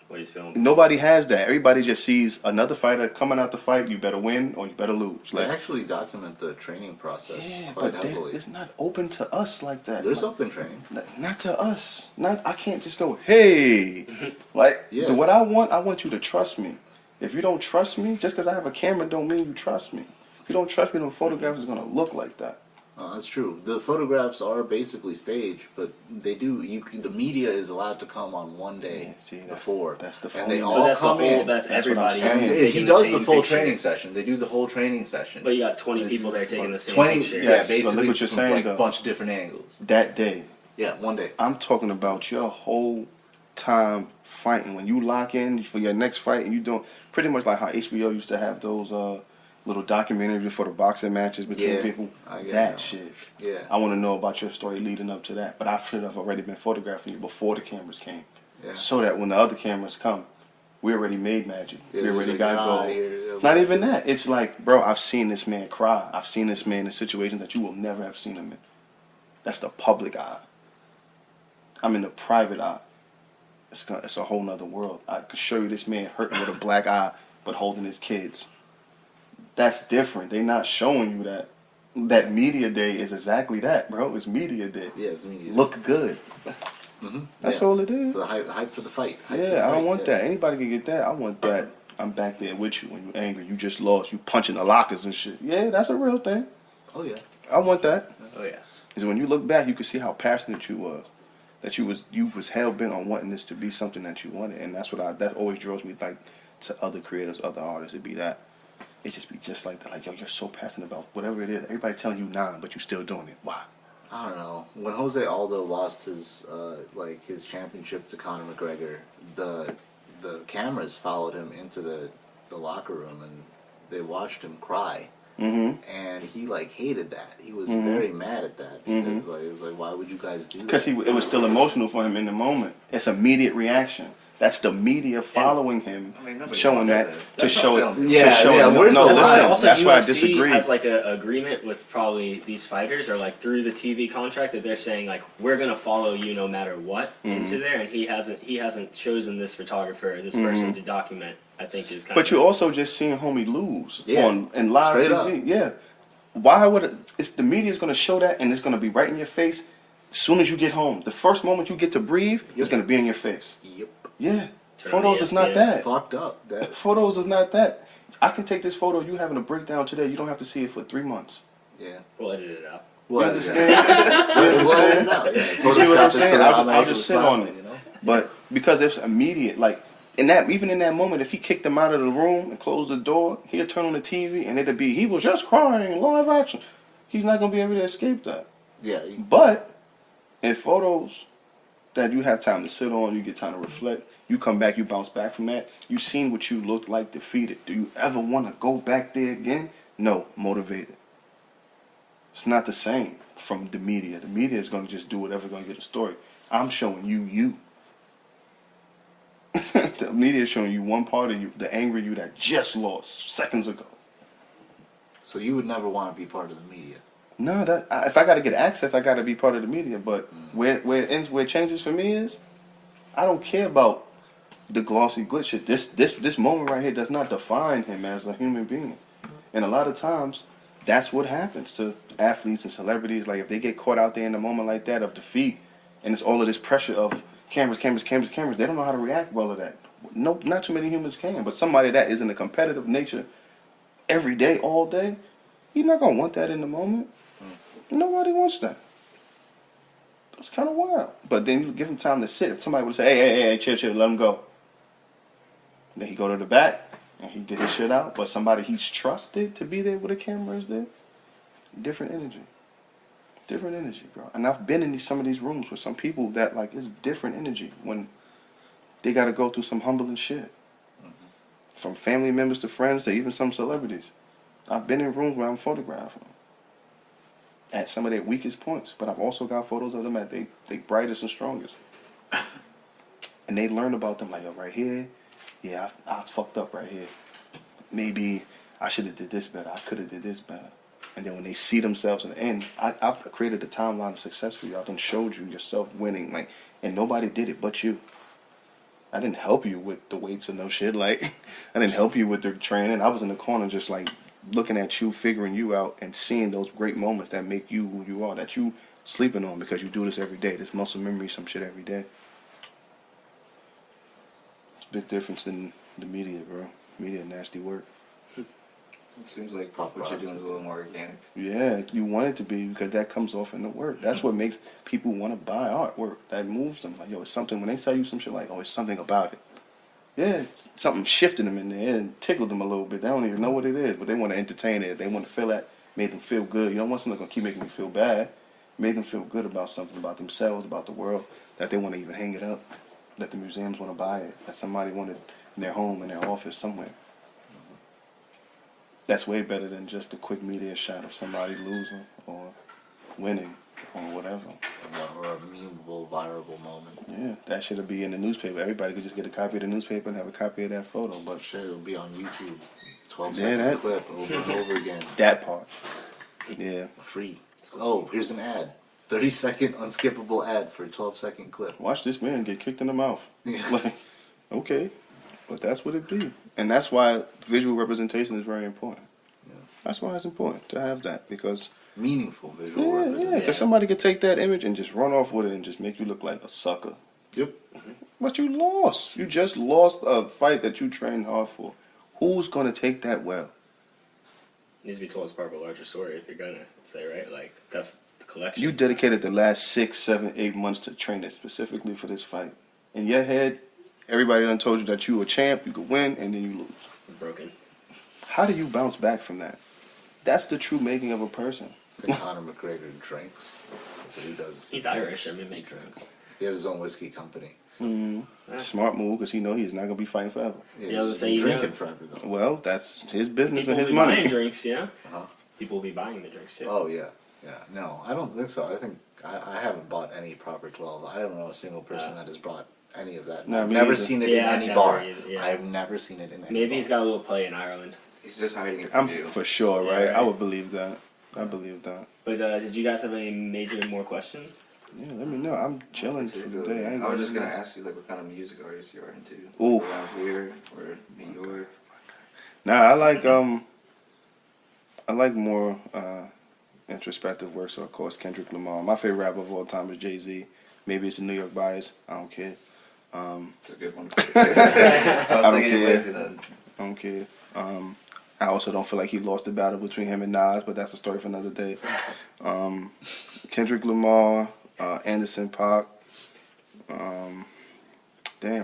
what he's filming. Nobody has that. Everybody just sees another fighter coming out the fight. You better win or you better lose. They Like, actually document the training process yeah, quite but heavily. it's not open to us like that. There's Like, open training. not to us. I can't just go, hey, like, Yeah. what I want you to trust me. If you don't trust me, just because I have a camera don't mean you trust me. If you don't trust me, then photographs is going to look like that. That's true. The photographs are basically staged, but they do. The media is allowed to come on one day Yeah, see, before, that's the and they phony all But that's the come whole. in. That's That's what I'm everybody. saying. And taking he the does same the full picture. training session. They do the whole training session. But you got 20 people there taking the same 20, picture. yeah, Yes, but basically look what you're from saying, like a though. bunch of different angles. That day, Yeah, one day. I'm talking about your whole time fighting. When you lock in for your next fight and you doing pretty much like how HBO used to have those little documentaries for the boxing matches between Yeah, people. I get That that. shit. Yeah. I want to know about your story leading up to that. But I should have already been photographing you before the cameras came. Yeah. So that when the other cameras come, we already made magic. Yeah, we it's already like, got "Get gold. outta here." Not even that. It's like, bro, I've seen this man cry. I've seen this man in situations that you will never have seen him in. That's the public eye. I'm in the private eye. It's a whole nother world. I could show you this man hurting with a black eye, but holding his kids. That's different. They're not showing you that. That media day is exactly that, bro. It's media day. Yeah, it's media. Look good. That's all it is. For the hype for the fight. Hype for the Yeah, I don't fight, want yeah. that. Anybody can get that. I want that. I'm back there with you when you're angry. You just lost. You punching the lockers and shit. Yeah, that's a real thing. Oh yeah. I want that. Oh yeah. Is when you look back, you can see how passionate you was. That you was hell bent on wanting this to be something that you wanted, and that's that always draws me back to other creators, other artists. It'd be that. It just be just like that. Like, yo, you're so passionate about whatever it is. Everybody telling you nah, but you still doing it. Why? I don't know. When Jose Aldo lost his his championship to Conor McGregor, the cameras followed him into the locker room and they watched him cry. Mm-hmm. And he hated that. He was very mad at that because it was like, why would you guys do that? Because it was still emotional for him in the moment. It's immediate reaction. That's the media following him, I mean, nobody showing wants that that. to That's show not it. film. Yeah, to show yeah, it. where's the No, line? listen, Also, that's why I UFC disagree. has like a agreement with probably these fighters, or like through the TV contract, that they're saying like, we're gonna follow you no matter what into there, and he hasn't chosen this photographer, this person to document. I think is kind But of. you also just seen homie lose Yeah. on live Straight TV. up. Yeah. Why would it's the media's going to show that, and it's going to be right in your face as soon as you get home. The first moment you get to breathe, it's going to be in your face. Yep. Yeah. Turn Photos the is not ESPN. that. Fucked up. That Photos is not that. I can take this photo you having a breakdown today. You don't have to see it for 3 months. yeah. We'll edit it out. You Well, understand? You You see what I'm saying? I'll I'll just sit on it. But because it's immediate, like even in that moment, if he kicked him out of the room and closed the door, he'd turn on the TV and it'd be he was just crying, live action. He's not gonna be able to escape that. Yeah. But in photos that you have time to sit on, you get time to reflect. You come back, you bounce back from that. You seen what you looked like defeated. Do you ever want to go back there again? No, motivated. It's not the same from the media. The media is going to just do whatever's going to get a story. I'm showing you. The media is showing you one part of you, the angry you that just lost seconds ago. So you would never want to be part of the media. No, if I got to get access, I got to be part of the media. But where it changes for me is, I don't care about the glossy glitch shit. This moment right here does not define him as a human being. And a lot of times, that's what happens to athletes and celebrities. Like if they get caught out there in a moment like that of defeat, and it's all of this pressure of cameras, they don't know how to react well to that. No, not too many humans can. But somebody that is in a competitive nature every day, all day, he's not gonna want that in the moment. Nobody wants that. It's kind of wild. But then you give him time to sit. If somebody would say, hey, chill, let him go. Then he go to the back and he get his shit out. But somebody he's trusted to be there with the camera is there. Different energy. Different energy, bro. And I've been in some of these rooms with some people that it's different energy when they got to go through some humbling shit. From family members to friends to even some celebrities. I've been in rooms where I'm photographing them at some of their weakest points, but I've also got photos of them at they brightest and strongest. And they learn about them yo, right here, yeah, I was fucked up right here. Maybe I should have did this better. I could have did this better. And then when they see themselves in the end, I've created a timeline of success for you. I've done showed you yourself winning, and nobody did it but you. I didn't help you with the weights and no shit. Like, I didn't help you with the training. I was in the corner just like looking at you, figuring you out, and seeing those great moments that make you who you are, that you sleeping on because you do this every day. This muscle memory, some shit every day. It's a big difference in the media, bro. Media, nasty work. It seems like what you're doing is a little more organic. Yeah, you want it to be because that comes off in the work. That's what makes people want to buy artwork. That moves them. Like, yo, it's something, when they sell you some shit, like, oh, it's something about it. Yeah, it's something shifted them in there and tickled them a little bit. They don't even know what it is, but they want to entertain it. They want to feel that, made them feel good. You don't want something that's going to keep making me feel bad. Made them feel good about something, about themselves, about the world, that they want to even hang it up, that the museums want to buy it, that somebody wanted in their home, in their office, somewhere. That's way better than just a quick media shot of somebody losing or winning or whatever. Or a memeable, viral moment. Yeah, that should be in the newspaper. Everybody could just get a copy of the newspaper and have a copy of that photo. But Sure, it'll be on YouTube. 12 Yeah, second that- clip over and over again. that part, yeah. Free. Oh, here's an ad. 30-second unskippable ad for a 12-second clip. Watch this man get kicked in the mouth. Yeah. Like, okay, but that's what it be, and that's why visual representation is very important. Yeah. That's why it's important to have that because. Meaningful visual Yeah, representation. because somebody could take that image and just run off with it and just make you look like a sucker. Yep. But you lost. You just lost a fight that you trained hard for. Who's going to take that well? Needs to be told as part of a larger story if you're gonna say, right? Like, that's the collection. You dedicated the last 6, 7, 8 months to train it specifically for this fight. In your head, everybody done told you that you were a champ, you could win, and then you lose. Broken. How do you bounce back from that? That's the true making of a person. And Conor McGregor drinks. That's what he does. He's Irish, I mean, it makes sense. He has his own whiskey company. Smart move, because he know he's not going to be fighting forever. Yeah, I was he's gonna say, drinking know- forever though. Well, that's his business People and will his be money. buying drinks, yeah? Uh-huh. People will be buying the drinks, yeah. Oh yeah, yeah. No, I don't think so. I think I haven't bought any proper 12. I don't know a single person that has bought any of that. No, I've me never either. seen it Yeah, in I've any never bar. either, yeah. I've never seen it in any Maybe bar. he's got a little play in Ireland. He's just hiding it I'm from you. for sure, Yeah, right? I right. would believe that. I believe that. But did you guys have any major more questions? Yeah, let me know. I'm chilling for the day. I was just gonna ask you like what kind of music artists you're into. Ooh. Around here or New York. Nah, I like more introspective work. So of course Kendrick Lamar. My favorite rapper of all time is Jay-Z. Maybe it's a New York bias. I don't care. It's a good one. I I don't was thinking care. lately then. I don't care. I also don't feel like he lost the battle between him and Nas, but that's a story for another day. Kendrick Lamar, Anderson .Paak,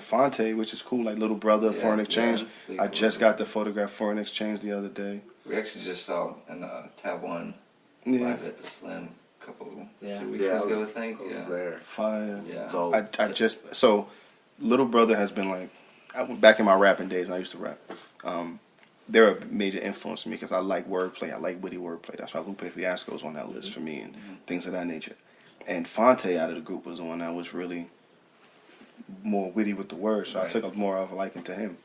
Fonte, which is cool, like Little Brother, Yeah, Foreign Exchange. big I just cool. got the photograph Foreign Exchange the other day. We actually just saw in Tab 1 Yeah, live at the Slim a couple 2 weeks Yeah, ago, I think. I was Yeah. there. fire. Yeah. So So Little Brother has been like, back in my rapping days when I used to rap, they're a major influence on me because I like wordplay. I like witty wordplay. That's why Lupe Fiasco's on that list for me and things of that nature. And Fonte out of the group was the one that was really more witty with the words, so I Right. took up more of a liking to him.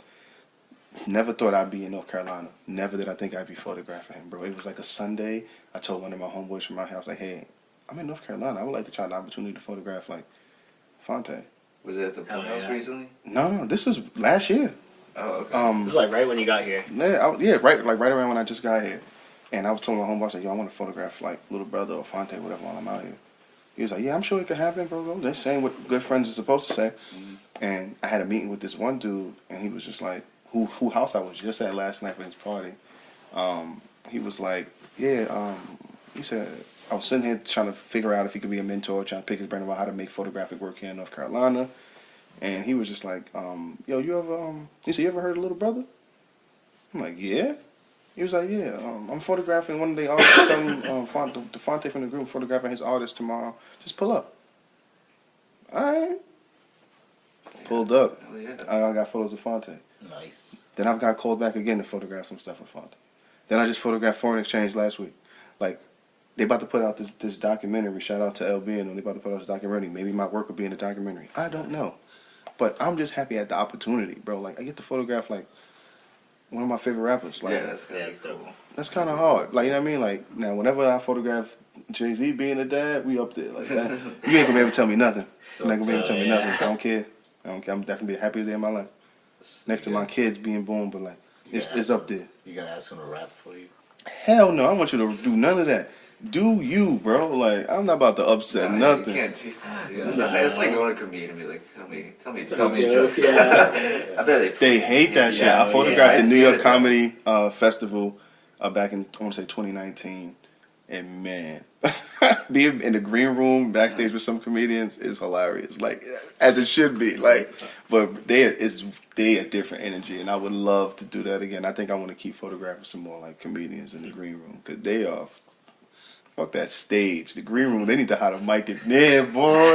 Never thought I'd be in North Carolina. Never did I think I'd be photographing him, bro. It was like a Sunday. I told one of my homeboys from my house, like, hey, I'm in North Carolina. I would like to try the opportunity to photograph, like, Fonte. Was it at the Hell Playhouse yeah. recently? No, this was last year. Oh, okay. This is like right when you got here. Right around when I just got here. And I was telling my homeboy, I was like, yo, I want to photograph, like, Little Brother or Fonte, whatever, while I'm out here. He was like, yeah, I'm sure it could happen, bro. They're saying what good friends are supposed to say. And I had a meeting with this one dude, and he was just like, who house I was just at last night for his party. He was like, yeah, he said, I was sitting here trying to figure out if he could be a mentor, trying to pick his brain about how to make photographic work here in North Carolina. And he was just like, yo, he said, you ever heard of Little Brother? I'm like, yeah. He was like, yeah, I'm photographing one of the artists, the Fonte from the group, photographing his artist tomorrow. Just pull up. All right. Pulled up. Hell yeah. I got photos of Fonte. nice. Then I got called back again to photograph some stuff with Fonte. Then I just photographed Foreign Exchange last week. Like, they about to put out this documentary. Shout out to LB and they about to put out this documentary. Maybe my work will be in the documentary. I don't know. But I'm just happy at the opportunity, bro. Like, I get to photograph, like, one of my favorite rappers. Like, Yeah, that's gonna Yeah, be it's cool. dope. that's kind of hard. Like, you know what I mean? Like, now, whenever I photograph Jay-Z being a dad, we up there. Like, that. You ain't gonna be able to tell me nothing. You're not gonna be able to tell me Yeah. nothing. I don't care. I don't care. I'm definitely the happiest day of my life. Next to my kids being born, but like it's up there. You gonna ask him to rap for you? Hell no, I want you to do none of that. Do you, bro? Like I'm not about to upset nothing. You can't do that. It's like going to a comedian and be like, tell me a joke, joke. yeah. I bet They hate that shit. Yeah, I photographed yeah. the New York Comedy Festival back in I want to say 2019, and man, being in the green room backstage with some comedians is hilarious. Like as it should be. Like, but they a different energy, and I would love to do that again. I think I want to keep photographing some more like comedians in the green room because they are. Fuck that stage. The green room, they need to hide a mic in there, boy.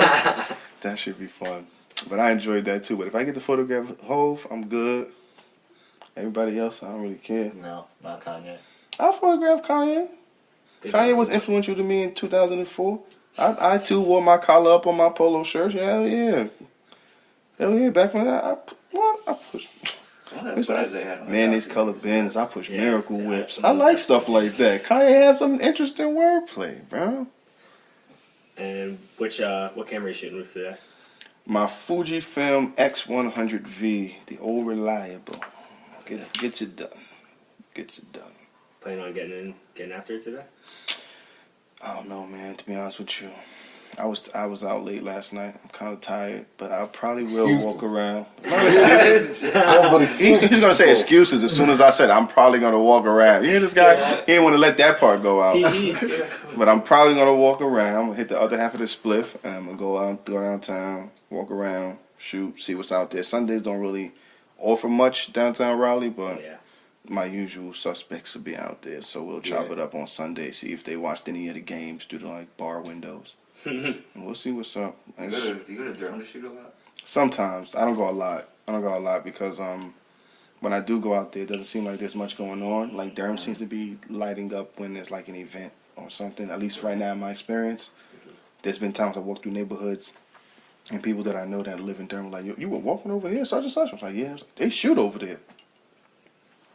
That should be fun. But I enjoyed that too. But if I get to photograph Hove, I'm good. Everybody else, I don't really care. No, not Kanye. I'll photograph Kanye. Kanye was influential to me in 2004. I too wore my collar up on my polo shirts. Hell yeah. Hell yeah. Back when I pushed. Mayonnaise colored bins. I push Miracle Whips. I like stuff like that. Kanye has some interesting wordplay, bro. And what camera are you shooting with today? My Fujifilm X100V, the old reliable. Gets it done. Gets it done. Planning on getting after it today? I don't know, man. To be honest with you, I was out late last night. I'm kind of tired, but I probably will walk around. He's gonna say excuses as soon as I said I'm probably gonna walk around. You hear this guy? He didn't want to let that part go out. But I'm probably gonna walk around. I'm gonna hit the other half of the spliff, and I'm gonna go downtown, walk around, shoot, see what's out there. Sundays don't really offer much downtown Raleigh, but my usual suspects will be out there. So we'll chop it up on Sunday, see if they watched any of the games through the bar windows. And we'll see what's up. Do you go to Durham to shoot a lot? Sometimes. I don't go a lot because when I do go out there, it doesn't seem like there's much going on. Like Durham seems to be lighting up when there's like an event or something. At least right now in my experience, there's been times I walk through neighborhoods and people that I know that live in Durham like, you were walking over here, such and such. I was like, yeah. They shoot over there.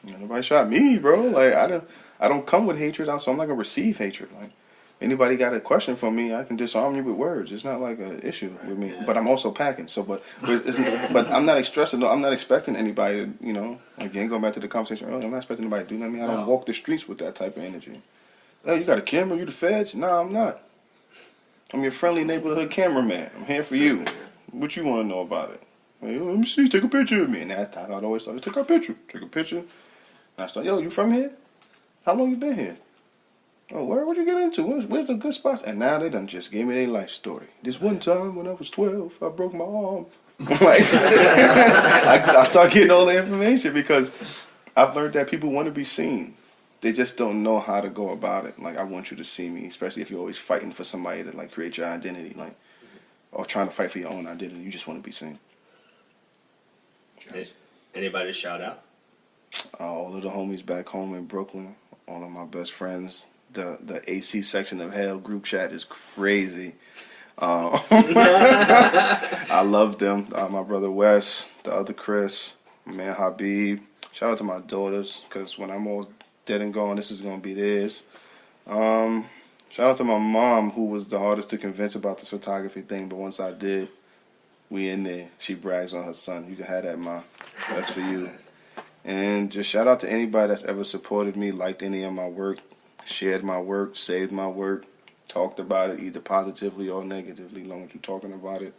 Nobody shot me, bro. Like I don't come with hatred, so I'm not gonna receive hatred. Like anybody got a question for me, I can disarm you with words. It's not like an issue with me. But I'm also packing. So, but I'm not stressing. I'm not expecting anybody to, again, going back to the conversation earlier, I'm not expecting anybody to do nothing. I don't walk the streets with that type of energy. Hey, you got a camera? You the feds? No, I'm not. I'm your friendly neighborhood cameraman. I'm here for you. What you want to know about it? Hey, let me see. Take a picture of me. And that's how I'd always start. Take a picture. Take a picture. And I start, yo, you from here? How long you been here? Oh, where'd you get into? Where's the good spots? And now they done just gave me their life story. This one time when I was 12, I broke my arm. Like, I start getting all the information because I've learned that people want to be seen. They just don't know how to go about it. Like, I want you to see me, especially if you're always fighting for somebody to like create your identity, like, or trying to fight for your own identity. You just want to be seen. Anybody to shout out? All of the homies back home in Brooklyn, all of my best friends. The AC section of hell group chat is crazy. I love them. My brother Wes, the other Chris, my man Habib. Shout out to my daughters, because when I'm all dead and gone, this is going to be theirs. Shout out to my mom, who was the hardest to convince about this photography thing, but once I did, we in there. She brags on her son. You can have that, Ma. That's for you. And just shout out to anybody that's ever supported me, liked any of my work, shared my work, saved my work, talked about it either positively or negatively. As long as you're talking about it,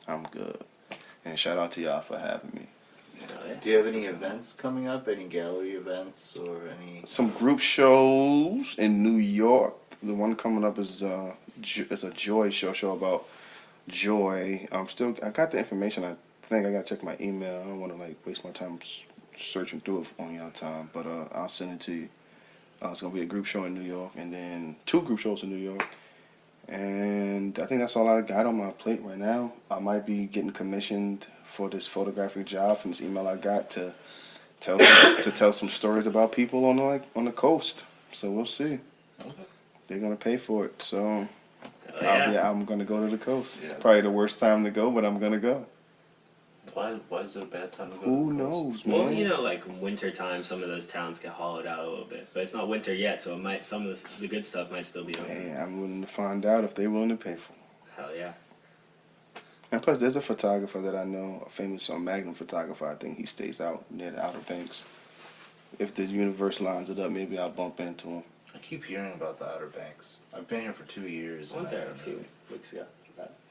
I'm good. And shout out to y'all for having me. Do you have any events coming up? Any gallery events or any? Some group shows in New York. The one coming up is a joy show about joy. I got the information. I think I gotta check my email. I don't want to like waste my time searching through it on y'all time, but I'll send it to you. It's gonna be a group show in New York, and then 2 group shows in New York, and I think that's all I got on my plate right now. I might be getting commissioned for this photographic job from this email I got to tell some stories about people on the coast. So we'll see. They're gonna pay for it, so I'm gonna go to the coast. Yeah. Probably the worst time to go, but I'm gonna go. Why is it a bad time to go? Who knows, man? Well, like winter time, some of those towns get hollowed out a little bit, but it's not winter yet, so some of the good stuff might still be open. Hey, I'm willing to find out if they're willing to pay for it. Hell yeah! And plus, there's a photographer that I know, a famous Magnum photographer. I think he stays out near the Outer Banks. If the universe lines it up, maybe I'll bump into him. I keep hearing about the Outer Banks. I've been here for 2 years. I went and there a few weeks ago.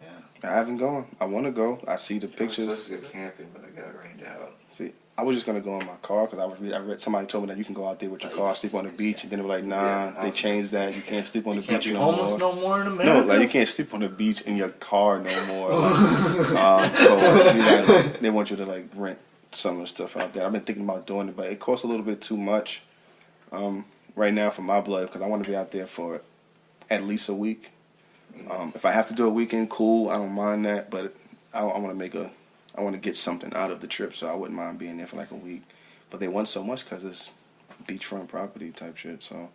Yeah. I haven't gone. I want to go. I see the I was pictures. supposed to go camping, but I got rained out. See, I was just gonna go in my car because I read somebody told me that you can go out there with your car, sleep on the beach, and then they were like, nah, Yeah, they changed that. You can't sleep on the Can't beach be no homeless more. no more in No, America. like you can't sleep on the beach in your car no more. Like, so you gotta, they want you to like rent some of the stuff out there. I've been thinking about doing it, but it costs a little bit too much right now for my blood because I want to be out there for at least a week. If I have to do a weekend, cool. I don't mind that, but I want to get something out of the trip, so I wouldn't mind being there for like a week. But they want so much because it's beachfront property type shit. So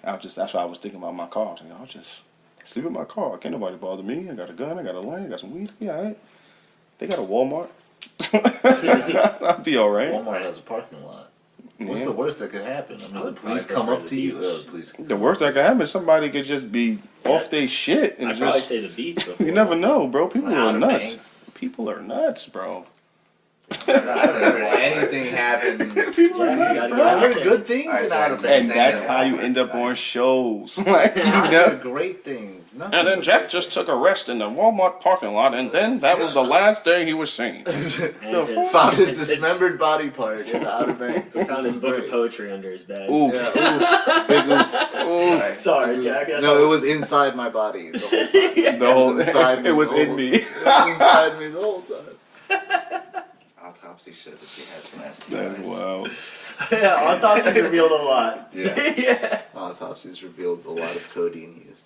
that's why I was thinking about my car. I was like, I'll just sleep in my car. Can't nobody bother me. I got a gun. I got a light. I got some weed. Yeah, all right. They got a Walmart. I'll be all right. Walmart has a parking lot. What's Yeah. the worst that could happen? I mean, I the would police probably come up prefer to the you. beach. Police. The worst that could happen is somebody could just be off their shit and I'd probably just. say the beach. Before. You never know, bro. People are Outer nuts. Banks. People are nuts, bro. I've heard anything happen. People are Yeah, you nuts, gotta bro. go I've heard there. good things Alright, in Jack, Outer you Banks. And that's how you end up on shows. Like, you I've know? heard great things. Nothing And then but Jack good just things. took a rest in the Walmart parking lot, and then that was the last day he was seen. And his- Found his his- dismembered body part in the Outer Banks. He found This his is book great. of poetry under his bed. Oof. Yeah, big oof. Right. Sorry, Jack. That's No, all- it was inside my body the whole time. The whole, It was inside me it was the in whole- me. It was inside me the whole time. Autopsy showed that she had some That's STIs. wild. Yeah, autopsies revealed a lot. Yeah. Yeah. Autopsies revealed a lot of codeine use.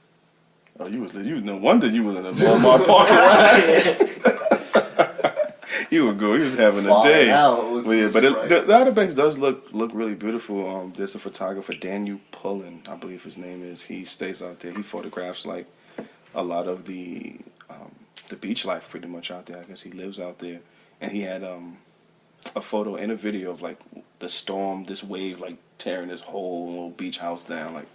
Oh, you no wonder you was in the Walmart parking lot. You were good. You was having a Falling day. out with Well, yeah, some but Sprite. the Outer Banks does look really beautiful. There's a photographer, Daniel Pullen, I believe his name is. He stays out there. He photographs like a lot of the beach life pretty much out there. I guess he lives out there, and he had a photo and a video of like the storm, this wave like tearing this whole little beach house down. Like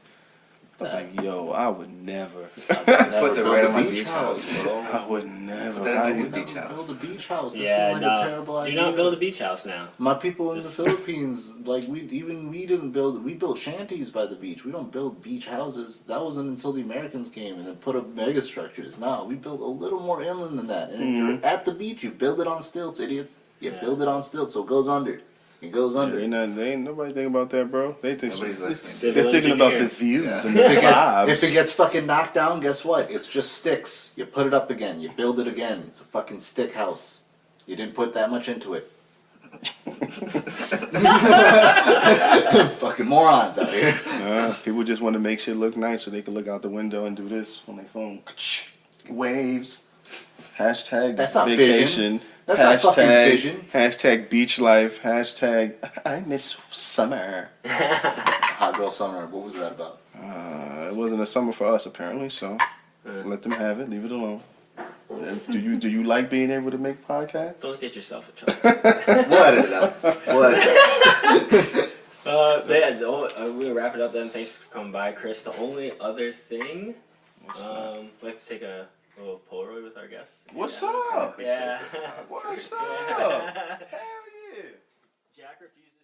I was like, yo, I would never. Puts it Build right a on my beach house. bro. I would never. Put that I in my new would beach never. house. Build a beach house. That Yeah, seemed like a no. terrible Do idea. not build a beach house now. My people in Just- the Philippines, like we didn't build. We built shanties by the beach. We don't build beach houses. That wasn't until the Americans came and then put up mega structures. No, we built a little more inland than that. And if you're at the beach, you build it on stilts, idiots. You Yeah. build it on stilts, so it goes under. It goes under. They ain't nobody thinking about that, bro. They think Nobody's listening. Civil they're thinking about the engineer. views Yeah. and the vibes. If it gets fucking knocked down, guess what? It's just sticks. You put it up again. You build it again. It's a fucking stick house. You didn't put that much into it. Fucking morons out here. People just want to make shit look nice so they can look out the window and do this on their phone. Waves. Hashtag That's not vacation. vision. That's not fucking vision. Hashtag beach life. Hashtag I miss summer. Hot Girl Summer. What was that about? It wasn't a summer for us apparently, so let them have it. Leave it alone. Do you like being able to make podcasts? Don't get yourself in trouble. What? We'll wrap it up then. Thanks for coming by, Chris. The only other thing, let's take a little Polaroid with our guests. What's Yeah. up? Yeah. What's up? Hell yeah. Jack refuses.